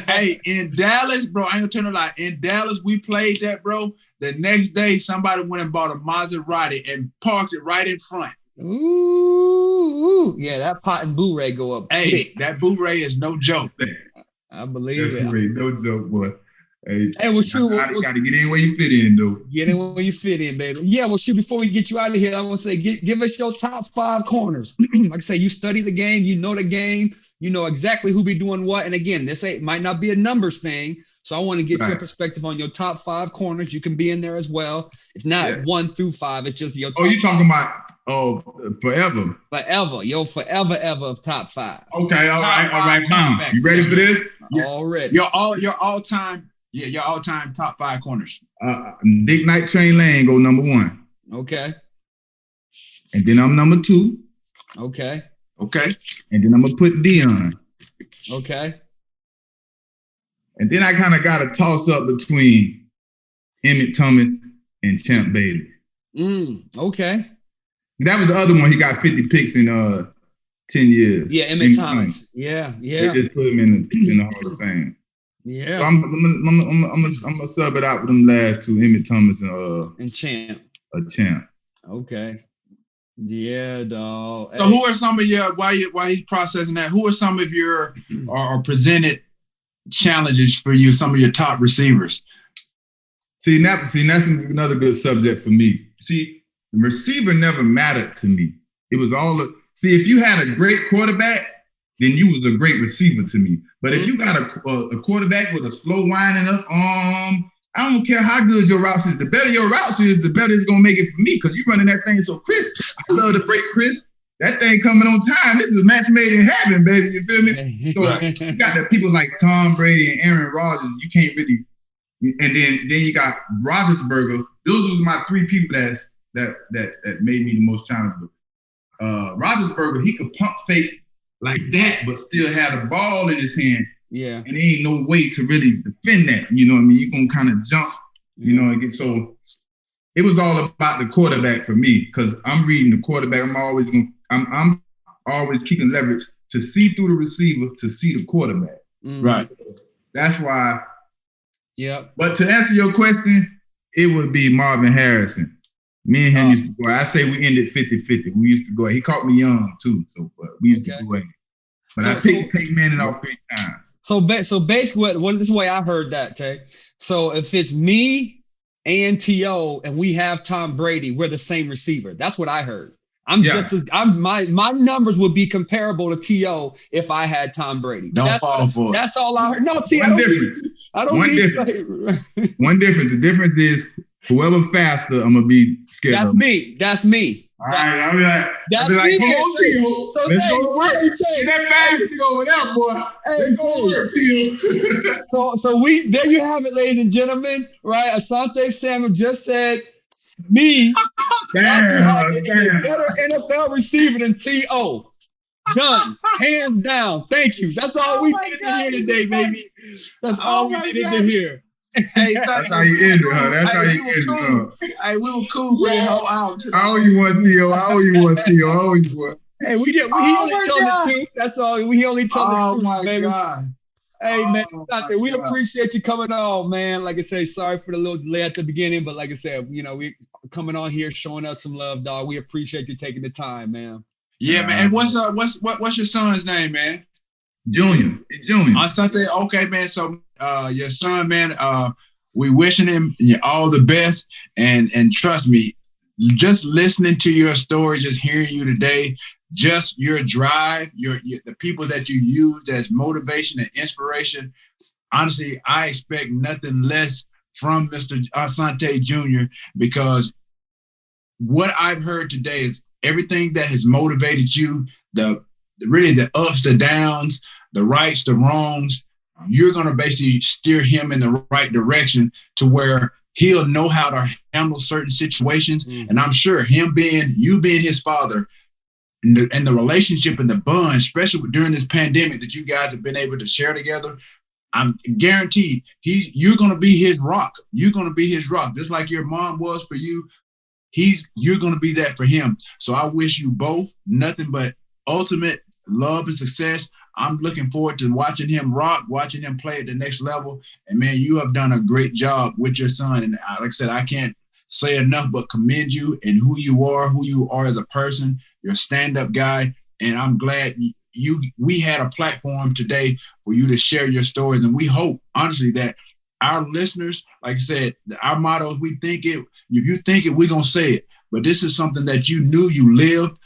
Hey, in Dallas, bro, I ain't gonna tell you a lie. In Dallas, we played that, bro. The next day, somebody went and bought a Maserati and parked it right in front. Ooh. Yeah, that pot and Boo-Ray go up. Hey, that Boo-Ray is no joke. I believe it. No joke, boy. Hey, well, shoot. You got to get in where you fit in, though. Get in where you fit in, baby. Yeah, well, shoot, before we get you out of here, I want to say, give us your top 5 corners. Like I say, you study the game, you know the game, you know exactly who be doing what. And again, this might not be a numbers thing. So I want to get your perspective on your top 5 corners. You can be in there as well. It's not 1 through 5. It's just your top. You talking about forever? Forever. Forever ever of top 5. Okay, all right, Mom. You ready for this? Already. Your all-time top 5 corners. Dick Knight, Train Lane go number 1. Okay. And then I'm number 2. Okay. And then I'm going to put Dion. Okay. And then I kind of got a toss-up between Emmett Thomas and Champ Bailey. Okay. That was the other one. He got 50 picks in 10 years. Yeah, Emmett Thomas. Yeah. They just put him in the Hall of Fame. Yeah. So I'm gonna sub it out with them last 2, Emmett Thomas and Champ. Champ. Okay. Yeah, dog. So who are some of your, while he's processing that, who are some of your or presented challenges for you, some of your top receivers? See, that's another good subject for me. See, the receiver never mattered to me. It was see, if you had a great quarterback, then you was a great receiver to me. But if you got a quarterback with a slow winding up arm, I don't care how good your routes is. The better your routes is, the better it's gonna make it for me, because you running that thing so crisp. I love to break crisp. That thing coming on time. This is a match made in heaven, baby. You feel me? So you got the people like Tom Brady and Aaron Rodgers. You can't really. And then you got Roethlisberger. Those was my three people that made me the most challenging. Roethlisberger, he could pump fake like that, but still had a ball in his hand. Yeah. And there ain't no way to really defend that. You know what I mean? You're gonna kind of jump, you know, and so it was all about the quarterback for me, because I'm reading the quarterback. I'm always keeping leverage to see through the receiver to see the quarterback. Right. That's why. Yep. But to answer your question, it would be Marvin Harrison. Me and him used to go. I say we ended 50-50. We used to go. He caught me young too, so but we used to go ahead. But I picked Peyton Manning off 3 times. So basically, what this is the way I heard that, Tay. So if it's me and T.O. and we have Tom Brady, we're the same receiver. That's what I heard. My numbers would be comparable to T.O. if I had Tom Brady. Don't fall for it. That's all I heard. No, T. One difference. The difference is whoever faster, I'm gonna be scared. That's me. All right, I'm like, that's me. Like, come on, T.O. So let's go to work. That fast to go with that, boy. Let's go to work, T.O. So there you have it, ladies and gentlemen. Right, Asante Samuel just said me. Damn. Better NFL receiver than T.O. Done. Hands down. Thank you. That's all we needed to hear today, baby. That's all we needed to hear. Hey, that's how you ended, huh? That's how you ended, huh? Hey, we were cool for the whole hour. How old you want, T.O.? How old you want, T.O.? How old you want? Hey, he only told the truth. That's all. He only told the truth, baby. God. Hey, man, we appreciate you coming on, man. Like I say, sorry for the little delay at the beginning, but like I said, you know, we coming on here, showing us some love, dog. We appreciate you taking the time, man. Yeah, man. And what's your son's name, man? Junior. Asante. Okay, man. So your son, man, we wishing him all the best, and trust me, just listening to your story, just hearing you today, just your drive, the people that you used as motivation and inspiration. Honestly, I expect nothing less from Mr. Asante Jr. because what I've heard today is everything that has motivated you, the ups, the downs, the rights, the wrongs. You're going to basically steer him in the right direction to where he'll know how to handle certain situations. And I'm sure you being his father, and the relationship and the bond, especially during this pandemic that you guys have been able to share together, I'm guaranteed you're going to be his rock. You're going to be his rock, just like your mom was for you. You're going to be that for him. So I wish you both nothing but ultimate love and success. I'm looking forward to watching him rock, watching him play at the next level. And man, you have done a great job with your son. And like I said, I can't say enough but commend you and who you are as a person. You're a stand-up guy. And I'm glad we had a platform today for you to share your stories. And we hope, honestly, that our listeners, like I said, our motto is we think it. If you think it, we're going to say it. But this is something that you knew you lived,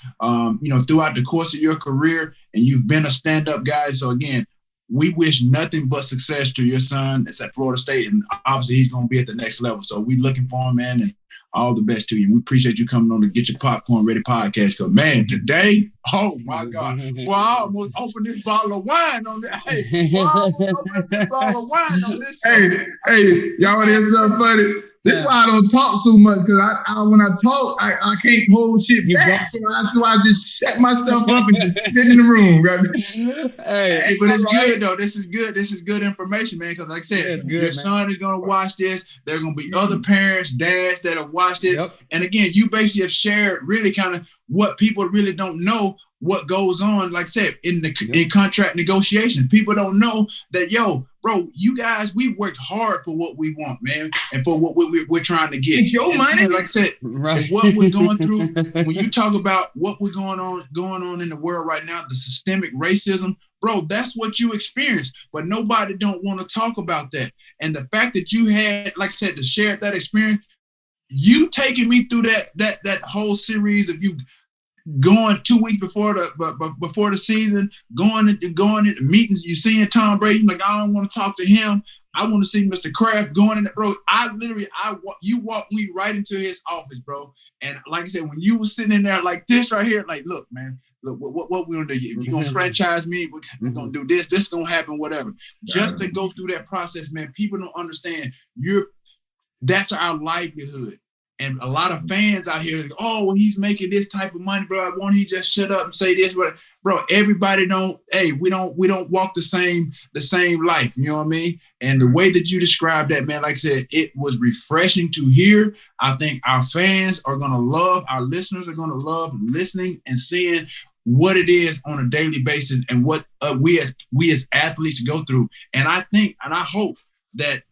throughout the course of your career, and you've been a stand-up guy. So again, we wish nothing but success to your son. It's at Florida State, and obviously he's going to be at the next level. So we're looking for him, man, and all the best to you. We appreciate you coming on to Get Your Popcorn Ready podcast. Because, man, today, oh, my God. Well, I almost opened this bottle of wine on this. Hey, Hey, y'all want to hear something funny? This is why I don't talk so much, because when I talk, I can't hold shit back. So I just shut myself up and just sit in the room. Hey, but it's good, though. This is good. This is good information, man, because like I said, your son is going to watch this. There are going to be other parents, dads that have watched this. Yep. And again, you basically have shared really kind of what people really don't know, what goes on, like I said, in contract negotiations. People don't know that, yo, bro, you guys, we worked hard for what we want, man, and for what we're trying to get. It's your money. Like I said, right. What we're going through, when you talk about what we're going on in the world right now, the systemic racism, bro, that's what you experience. But nobody don't want to talk about that. And the fact that you had, like I said, to share that experience, you taking me through that whole series of you going 2 weeks before the season, going into meetings, you seeing Tom Brady, like, I don't want to talk to him. I want to see Mr. Kraft going in, bro. You walked me right into his office, bro. And like I said, when you were sitting in there like this right here, like, look, man, look, what we gonna do? If you're gonna franchise me, we're gonna do this. This is gonna happen, whatever. Just to go through that process, man. People don't understand. That's our livelihood. And a lot of fans out here, like, oh, well, he's making this type of money, bro. Won't he just shut up and say this? Bro, everybody we don't walk the same life. You know what I mean? And the way that you described that, man, like I said, it was refreshing to hear. I think our fans are gonna love, our listeners are gonna love listening and seeing what it is on a daily basis and what we as athletes go through. And I think, and I hope that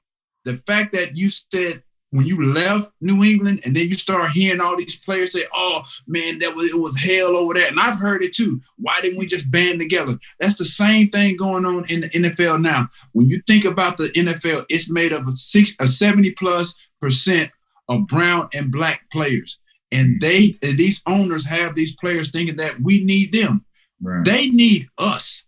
the fact that you said, when you left New England and then you start hearing all these players say, oh, man, it was hell over there. And I've heard it too. Why didn't we just band together? That's the same thing going on in the NFL now. When you think about the NFL, it's made of a 70+% of brown and black players. And these owners have these players thinking that we need them. Right. They need us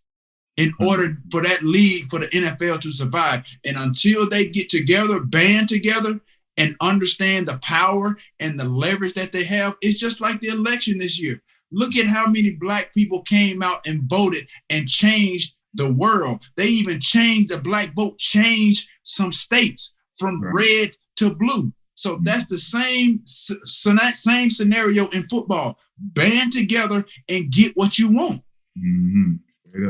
in order for that league, for the NFL to survive. And until they get together, band together, and understand the power and the leverage that they have, it's just like the election this year. Look at how many black people came out and voted and changed the world. They even changed the black vote, changed some states from red to blue. So that's the same scenario in football. Band together and get what you want. Mm-hmm.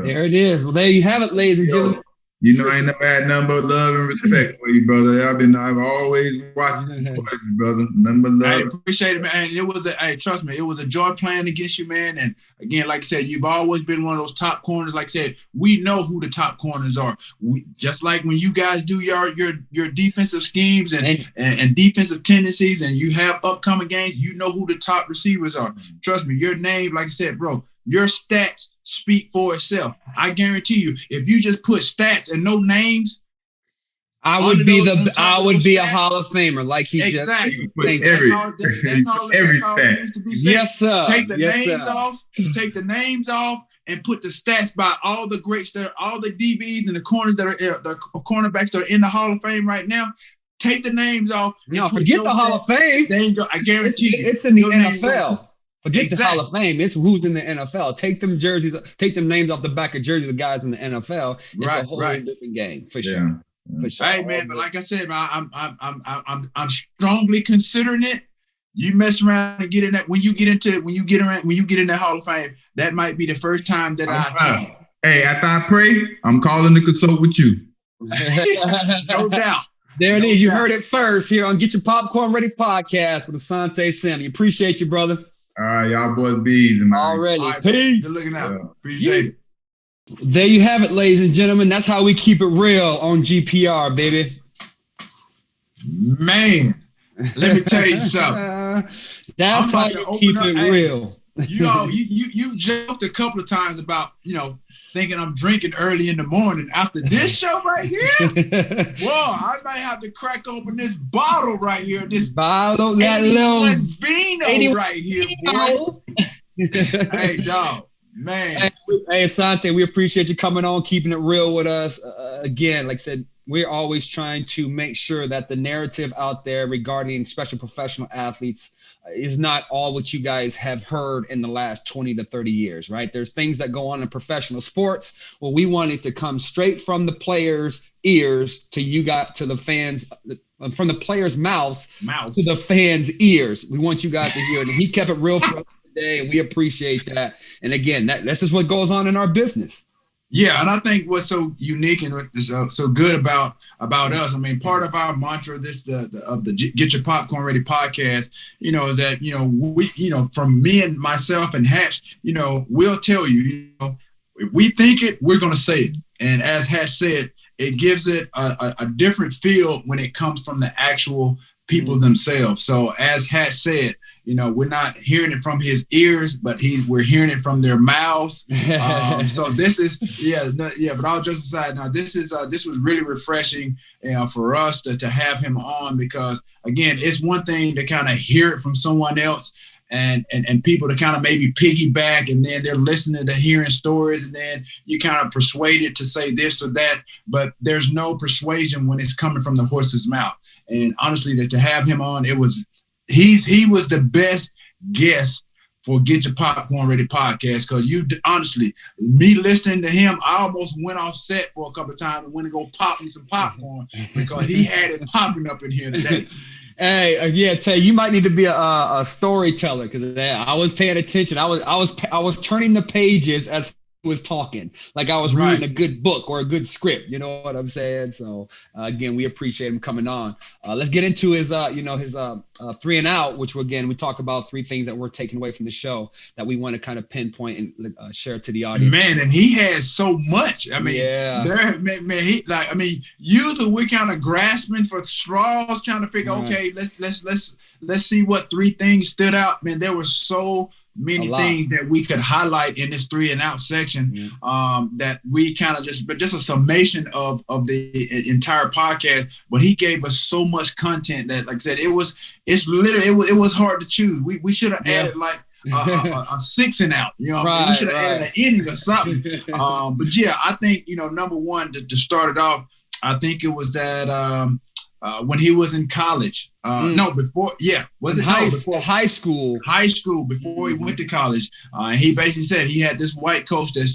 There it is. Well, there you have it, ladies and gentlemen. You know, I ain't never had nothing but love and respect for you, brother. I've always watched you, brother. Nothing but love. I appreciate it, man. And trust me, it was a joy playing against you, man. And again, like I said, you've always been one of those top corners. Like I said, we know who the top corners are. Just like when you guys do your defensive schemes and defensive tendencies, and you have upcoming games, you know who the top receivers are. Trust me, your name, like I said, bro, your stats speak for itself. I guarantee you, if you just put stats and no names, I would be a Hall of Famer, like he just that's all needs to be said. Yes, sir. Take the names off, and put the stats by all the greats that all the DBs and the corners that are the cornerbacks that are in the Hall of Fame right now. Take the names off. No, forget the Hall of Fame. There you go. I guarantee it's in the NFL. Forget the Hall of Fame. It's who's in the NFL. Take them jerseys, take them names off the back of jerseys of guys in the NFL. It's a whole different game for sure. For sure. Hey man, but like I said, I'm strongly considering it. You mess around and get in that when you get in that Hall of Fame, that might be the first time that Hey, after I pray, I'm calling to consult with you. No doubt. There it is. You heard it first here on Getcha Popcorn Ready podcast with Asante Samuel. Appreciate you, brother. All right, y'all boys bees. Already. All right, peace. Good looking out. Appreciate it. There you have it, ladies and gentlemen. That's how we keep it real on GPR, baby. Man, let me tell you something. That's how you keep it real. You've joked a couple of times about, thinking I'm drinking early in the morning. After this show right here, whoa, I might have to crack open this bottle right here. This bottle, that little vino right here, boy. Hey, dog, man. Hey, Asante, we appreciate you coming on, keeping it real with us. Again, like I said, we're always trying to make sure that the narrative out there regarding special professional athletes is not all what you guys have heard in the last 20 to 30 years, right? There's things that go on in professional sports. Well, we want it to come straight from the players' ears to you got to the fans, from the players' mouths to the fans' ears. We want you guys to hear it. And he kept it real for us today, and we appreciate that. And again, this is what goes on in our business. Yeah, and I think what's so unique and what is so good about us, I mean, part of our mantra, of the Get Your Popcorn Ready podcast, is that we, from me and myself and Hatch, we'll tell you, if we think it, we're going to say it. And as Hatch said, it gives it a different feel when it comes from the actual people themselves. So as Hatch said, we're not hearing it from his ears, but we're hearing it from their mouths. So this is, but all jokes aside, now this was really refreshing for us to have him on, because again, it's one thing to kind of hear it from someone else and people to kind of maybe piggyback, and then they're listening to hearing stories, and then you kind of persuaded to say this or that, but there's no persuasion when it's coming from the horse's mouth. And honestly, to have him on, he was the best guest for Get Your Popcorn Ready podcast, because honestly, me listening to him, I almost went off set for a couple of times and went to go pop me some popcorn because he had it popping up in here today. Hey, Tay, you might need to be a storyteller, because I was paying attention. I was turning the pages as was talking, like I was reading a good book or a good script. You know what I'm saying? So again, we appreciate him coming on. Let's get into his 3 and out, which we talk about 3 things that we're taking away from the show that we want to kind of pinpoint and share to the audience. Man, and he has so much. I mean, usually we're kind of grasping for straws, trying to figure, okay, let's see what 3 things stood out. Man, there were so many things that we could highlight in this 3 and out section that we kind of just a summation of the entire podcast. But he gave us so much content that, like I said, it was hard to choose. We should have added like a 6 and out, we should have added an inning or something. But yeah, I think, number one, to start it off, I think it was that when he was in college, before high school, before he went to college, he basically said he had this white coach that,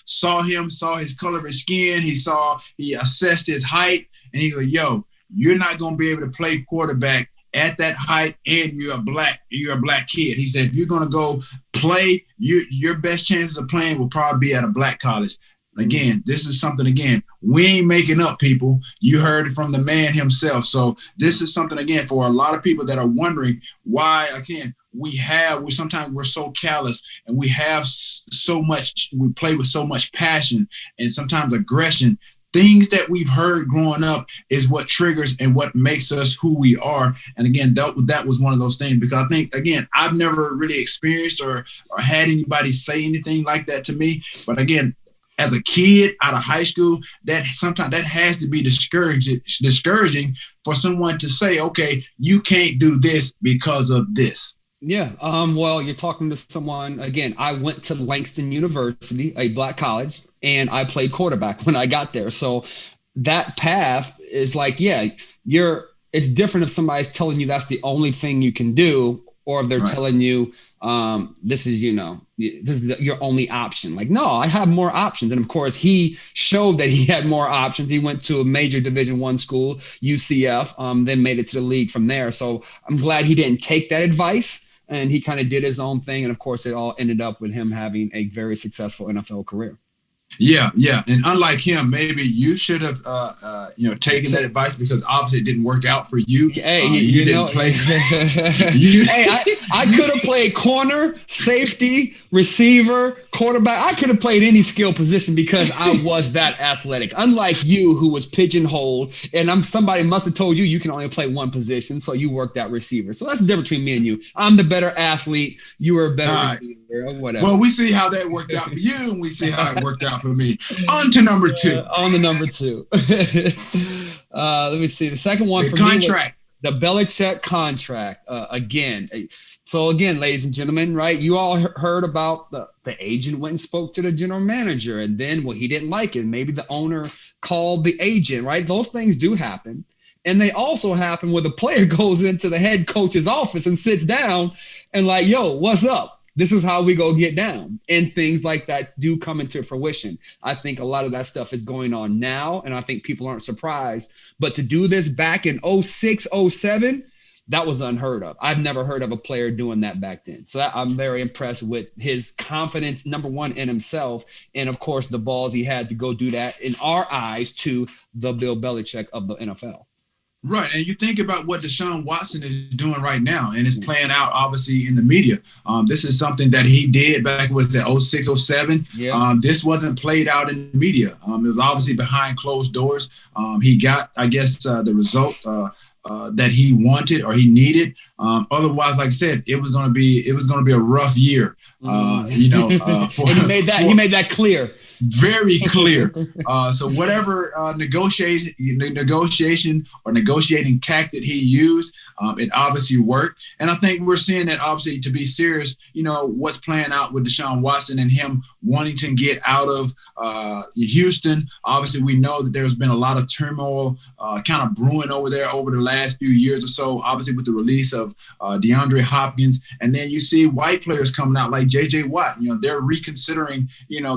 saw his color of his skin. He assessed his height, and he goes, yo, you're not going to be able to play quarterback at that height, and you're a black kid. He said, if you're going to go play, your best chances of playing will probably be at a black college. Again, this is something, we ain't making up, people. You heard it from the man himself. So this is something, for a lot of people that are wondering why, sometimes we're so callous, and we have so much, we play with so much passion and sometimes aggression. Things that we've heard growing up is what triggers and what makes us who we are. And again, that was one of those things, because I think, I've never really experienced or had anybody say anything like that to me. But again, as a kid out of high school, that sometimes that has to be discouraging for someone to say, okay, you can't do this because of this. Yeah. Well, you're talking to someone, I went to Langston University, a black college, and I played quarterback when I got there. So that path is like, it's different if somebody's telling you that's the only thing you can do, or if they're telling you, this is your only option. Like, no, I have more options. And of course, he showed that he had more options. He went to a major Division I school, UCF, then made it to the league from there. So I'm glad he didn't take that advice, and he kind of did his own thing. And of course, it all ended up with him having a very successful NFL career. Yeah. And unlike him, maybe you should have, taken that advice, because obviously it didn't work out for you. Hey, you didn't play. I could have played corner, safety, receiver, quarterback. I could have played any skill position because I was that athletic. Unlike you, who was pigeonholed, and somebody must have told you can only play one position, so you worked out receiver. So that's the difference between me and you. I'm the better athlete. You were a better receiver. Or whatever. Well, we see how that worked out for you, and we see how it worked out for me. On to number 2. On to number 2. Let me see. The second one the for contract. Me was the Belichick contract. So again, ladies and gentlemen, right? You all heard about the agent went and spoke to the general manager, and then, he didn't like it. Maybe the owner called the agent, right? Those things do happen. And they also happen where the player goes into the head coach's office and sits down and like, yo, what's up? This is how we go get down. And things like that do come into fruition. I think a lot of that stuff is going on now, and I think people aren't surprised. But to do this back in 06, 07, that was unheard of. I've never heard of a player doing that back then. So I'm very impressed with his confidence, number one, in himself, and of course the balls he had to go do that in our eyes to the Bill Belichick of the NFL. Right, and you think about what Deshaun Watson is doing right now, and it's playing out obviously in the media. This is something that he did back, was it 06, 07? Yeah. This wasn't played out in the media. It was obviously behind closed doors. He got, I guess, the result that he wanted or he needed. Otherwise, like I said, it was going to be a rough year. And he made that clear. Very clear. So whatever negotiation or negotiating tactic he used, it obviously worked. And I think we're seeing that, obviously, to be serious, what's playing out with Deshaun Watson and him wanting to get out of Houston. Obviously, we know that there's been a lot of turmoil kind of brewing over there over the last few years or so, obviously with the release of DeAndre Hopkins. And then you see white players coming out like J.J. Watt. They're reconsidering,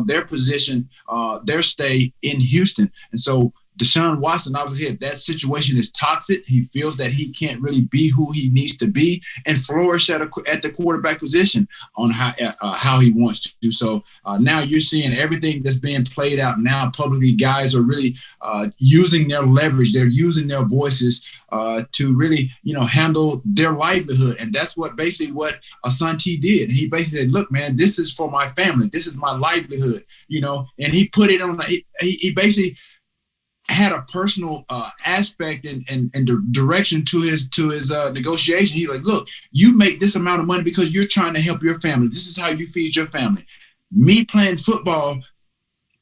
their position, their stay in Houston. And so Deshaun Watson, obviously, that situation is toxic. He feels that he can't really be who he needs to be and flourish at the quarterback position on how he wants to do. So now you're seeing everything that's being played out now publicly. Guys are really using their leverage. They're using their voices to really, handle their livelihood. And that's basically what Asante did. He basically said, look, man, this is for my family. This is my livelihood, and he put it on. He basically had a personal aspect and direction to his negotiation. He's like, look, you make this amount of money because you're trying to help your family. This is how you feed your family. Me playing football,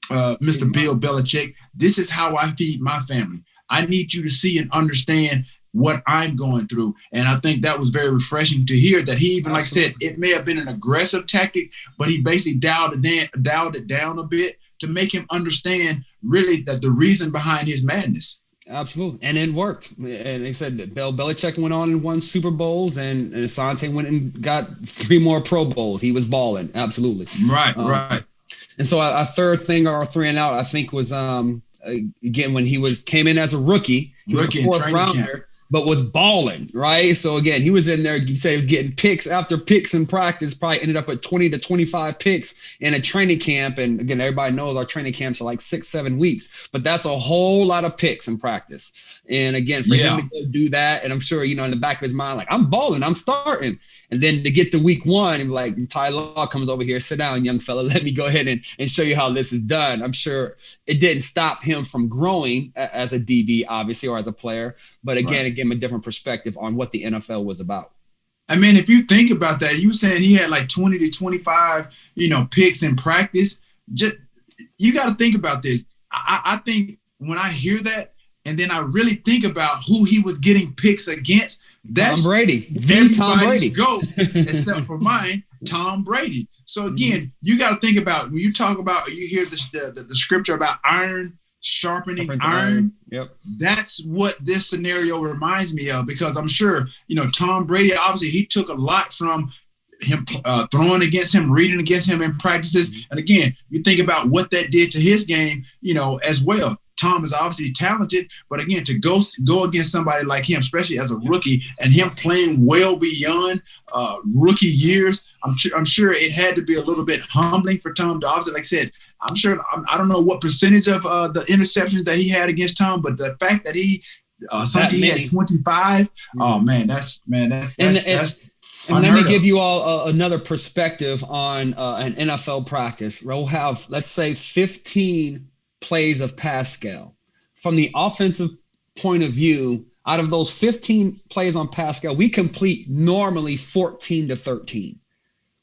Mr. Bill Belichick, this is how I feed my family. I need you to see and understand what I'm going through. And I think that was very refreshing to hear that he even, like I said, it may have been an aggressive tactic, but he basically dialed it down a bit to make him understand really that the reason behind his madness. Absolutely. And it worked. And they said that Bill Belichick went on and won Super Bowls, and Asante went and got 3 more Pro Bowls. He was balling. Absolutely. Right, right. And so our third thing, or our 3 and out, I think was, again, when he came in as a rookie, he was a 4th rounder, but was balling, right? So again, he was in there, he said he was getting picks after picks in practice, probably ended up at 20 to 25 picks in a training camp. And again, everybody knows our training camps are like 6-7 weeks, but that's a whole lot of picks in practice. And again, for him to go do that, and I'm sure, in the back of his mind, like, I'm balling, I'm starting. And then to get to week 1, and like, Ty Law comes over here, sit down, young fella, let me go ahead and show you how this is done. I'm sure it didn't stop him from growing as a DB, obviously, or as a player. But again, it gave him a different perspective on what the NFL was about. I mean, if you think about that, you saying he had like 20 to 25, picks in practice. Just, you got to think about this. I think when I hear that, and then I really think about who he was getting picks against, that's Tom Brady. The Tom Brady. Go, except for mine, Tom Brady. So again, you got to think about, when you talk about, you hear the scripture about iron sharpening iron. Yep. That's what this scenario reminds me of, because I'm sure, Tom Brady, obviously he took a lot from him throwing against him, reading against him in practices. And again, you think about what that did to his game, as well. Tom is obviously talented, but again, to go against somebody like him, especially as a rookie, and him playing well beyond rookie years, I'm sure it had to be a little bit humbling for Tom. Obviously, like I said, I'm sure, I don't know what percentage of the interceptions that he had against Tom, but the fact that he had 25, oh man, that's and let me give you all another perspective on an NFL practice. We'll have, let's say, 15 plays of Pascal. From the offensive point of view, out of those 15 plays on Pascal, we complete normally 14 to 13.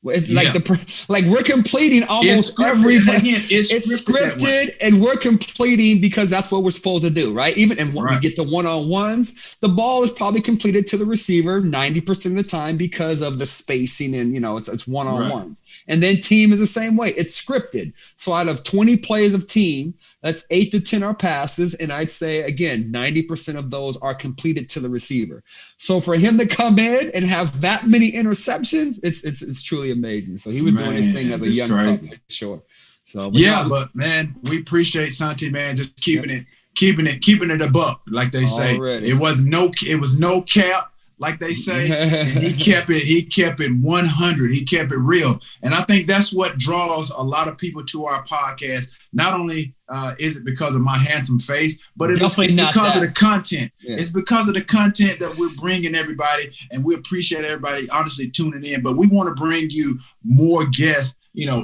Like we're completing almost every play. It's scripted, and we're completing because that's what we're supposed to do, right? Even and when we get to one-on-ones, the ball is probably completed to the receiver 90% of the time because of the spacing, and it's one-on-ones. And then team is the same way. It's scripted. So out of 20 plays of team, that's 8 to 10 are passes, and I'd say again 90% of those are completed to the receiver. So for him to come in and have that many interceptions, it's truly amazing. So he was doing his thing as a young player, sure. So but man, we appreciate Asante, man, just keeping it a buck, like they say. It was no cap. like they say, and he kept it 100. He kept it real. And I think that's what draws a lot of people to our podcast. Not only is it because of my handsome face, but it's because of the content. Yeah. It's because of the content that we're bringing everybody, and we appreciate everybody honestly tuning in. But we want to bring you more guests,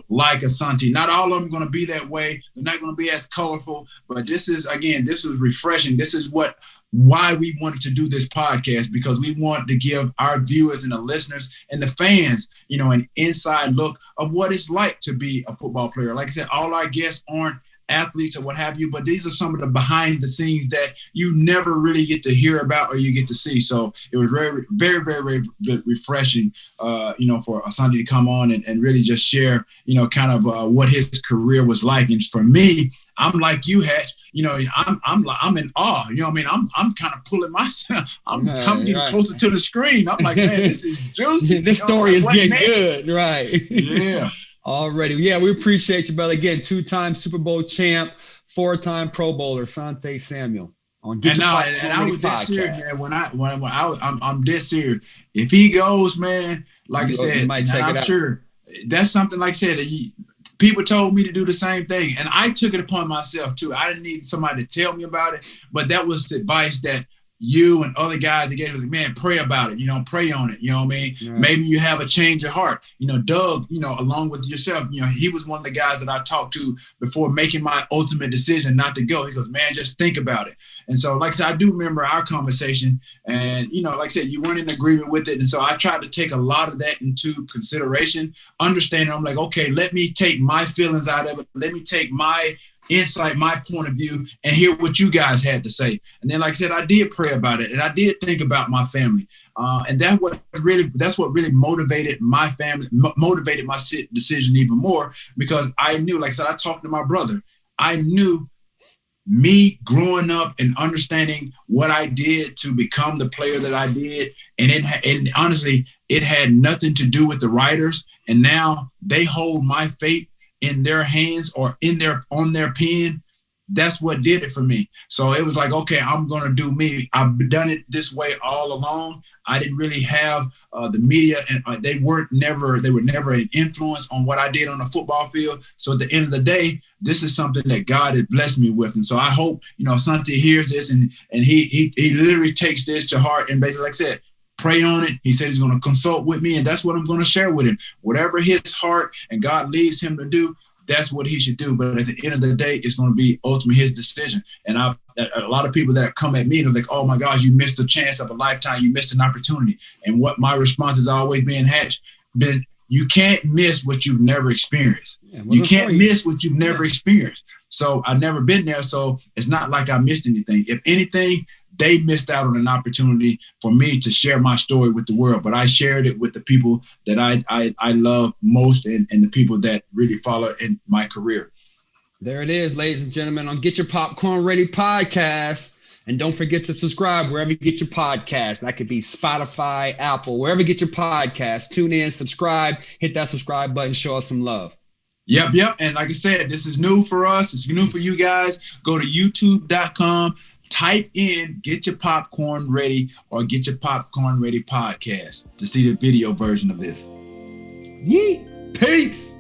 like Asante. Not all of them going to be that way. They're not going to be as colorful, but this is refreshing. This is why we wanted to do this podcast, because we want to give our viewers and the listeners and the fans, an inside look of what it's like to be a football player. Like I said, all our guests aren't athletes or what have you, but these are some of the behind the scenes that you never really get to hear about or you get to see. So it was very, very, very, very refreshing, for Asante to come on and really just share, kind of what his career was like. And for me, I'm like you, Hatch. I'm in awe. I'm kind of pulling myself. I'm getting closer to the screen. I'm like, man, this is juicy. This story is getting good, right? Yeah. Already. Yeah, we appreciate you, brother. Again, 2-time Super Bowl champ, 4-time Pro Bowler, Asante Samuel. And I was dead serious, man. I'm dead serious. If he goes, man, like I said, I'm sure that's something. Like I said, people told me to do the same thing, and I took it upon myself too. I didn't need somebody to tell me about it, but that was the advice that you and other guys that gave me, man, pray about it, pray on it. You know what I mean? Yeah. Maybe you have a change of heart. Doug, along with yourself, he was one of the guys that I talked to before making my ultimate decision not to go. He goes, man, just think about it. And so, like I said, I do remember our conversation, and, like I said, you weren't in agreement with it. And so I tried to take a lot of that into consideration, understanding. I'm like, okay, let me take my feelings out of it. Let me take my insight, my point of view, and hear what you guys had to say. And then, like I said, I did pray about it, and I did think about my family, and that's what really motivated my family, motivated my decision even more, because I knew, like I said, I talked to my brother. I knew me growing up and understanding what I did to become the player that I did, and honestly, it had nothing to do with the writers, and now they hold my fate in their hands or on their pen. That's what did it for me. So it was like, okay, I'm going to do me. I've done it this way all along. I didn't really have the media, and they were never an influence on what I did on the football field. So at the end of the day, this is something that God has blessed me with. And so I hope, Asante hears this and he literally takes this to heart, and basically, like I said, pray on it. He said he's going to consult with me, and that's what I'm going to share with him. Whatever his heart and God leads him to do, that's what he should do. But at the end of the day, it's going to be ultimately his decision. And a lot of people that come at me, they're like, oh my gosh, you missed a chance of a lifetime. You missed an opportunity. And what my response has always been, you can't miss what you've never experienced. Yeah, you can't miss what you've never experienced. So I've never been there. So it's not like I missed anything. If anything, they missed out on an opportunity for me to share my story with the world. But I shared it with the people that I love most, and the people that really follow in my career. There it is, ladies and gentlemen, on Getcha Popcorn Ready podcast. And don't forget to subscribe wherever you get your podcast. That could be Spotify, Apple, wherever you get your podcast. Tune in, subscribe, hit that subscribe button, show us some love. Yep. And like I said, this is new for us. It's new for you guys. Go to youtube.com. Type in Getcha Popcorn Ready or Getcha Popcorn Ready podcast to see the video version of this. Yee. Peace.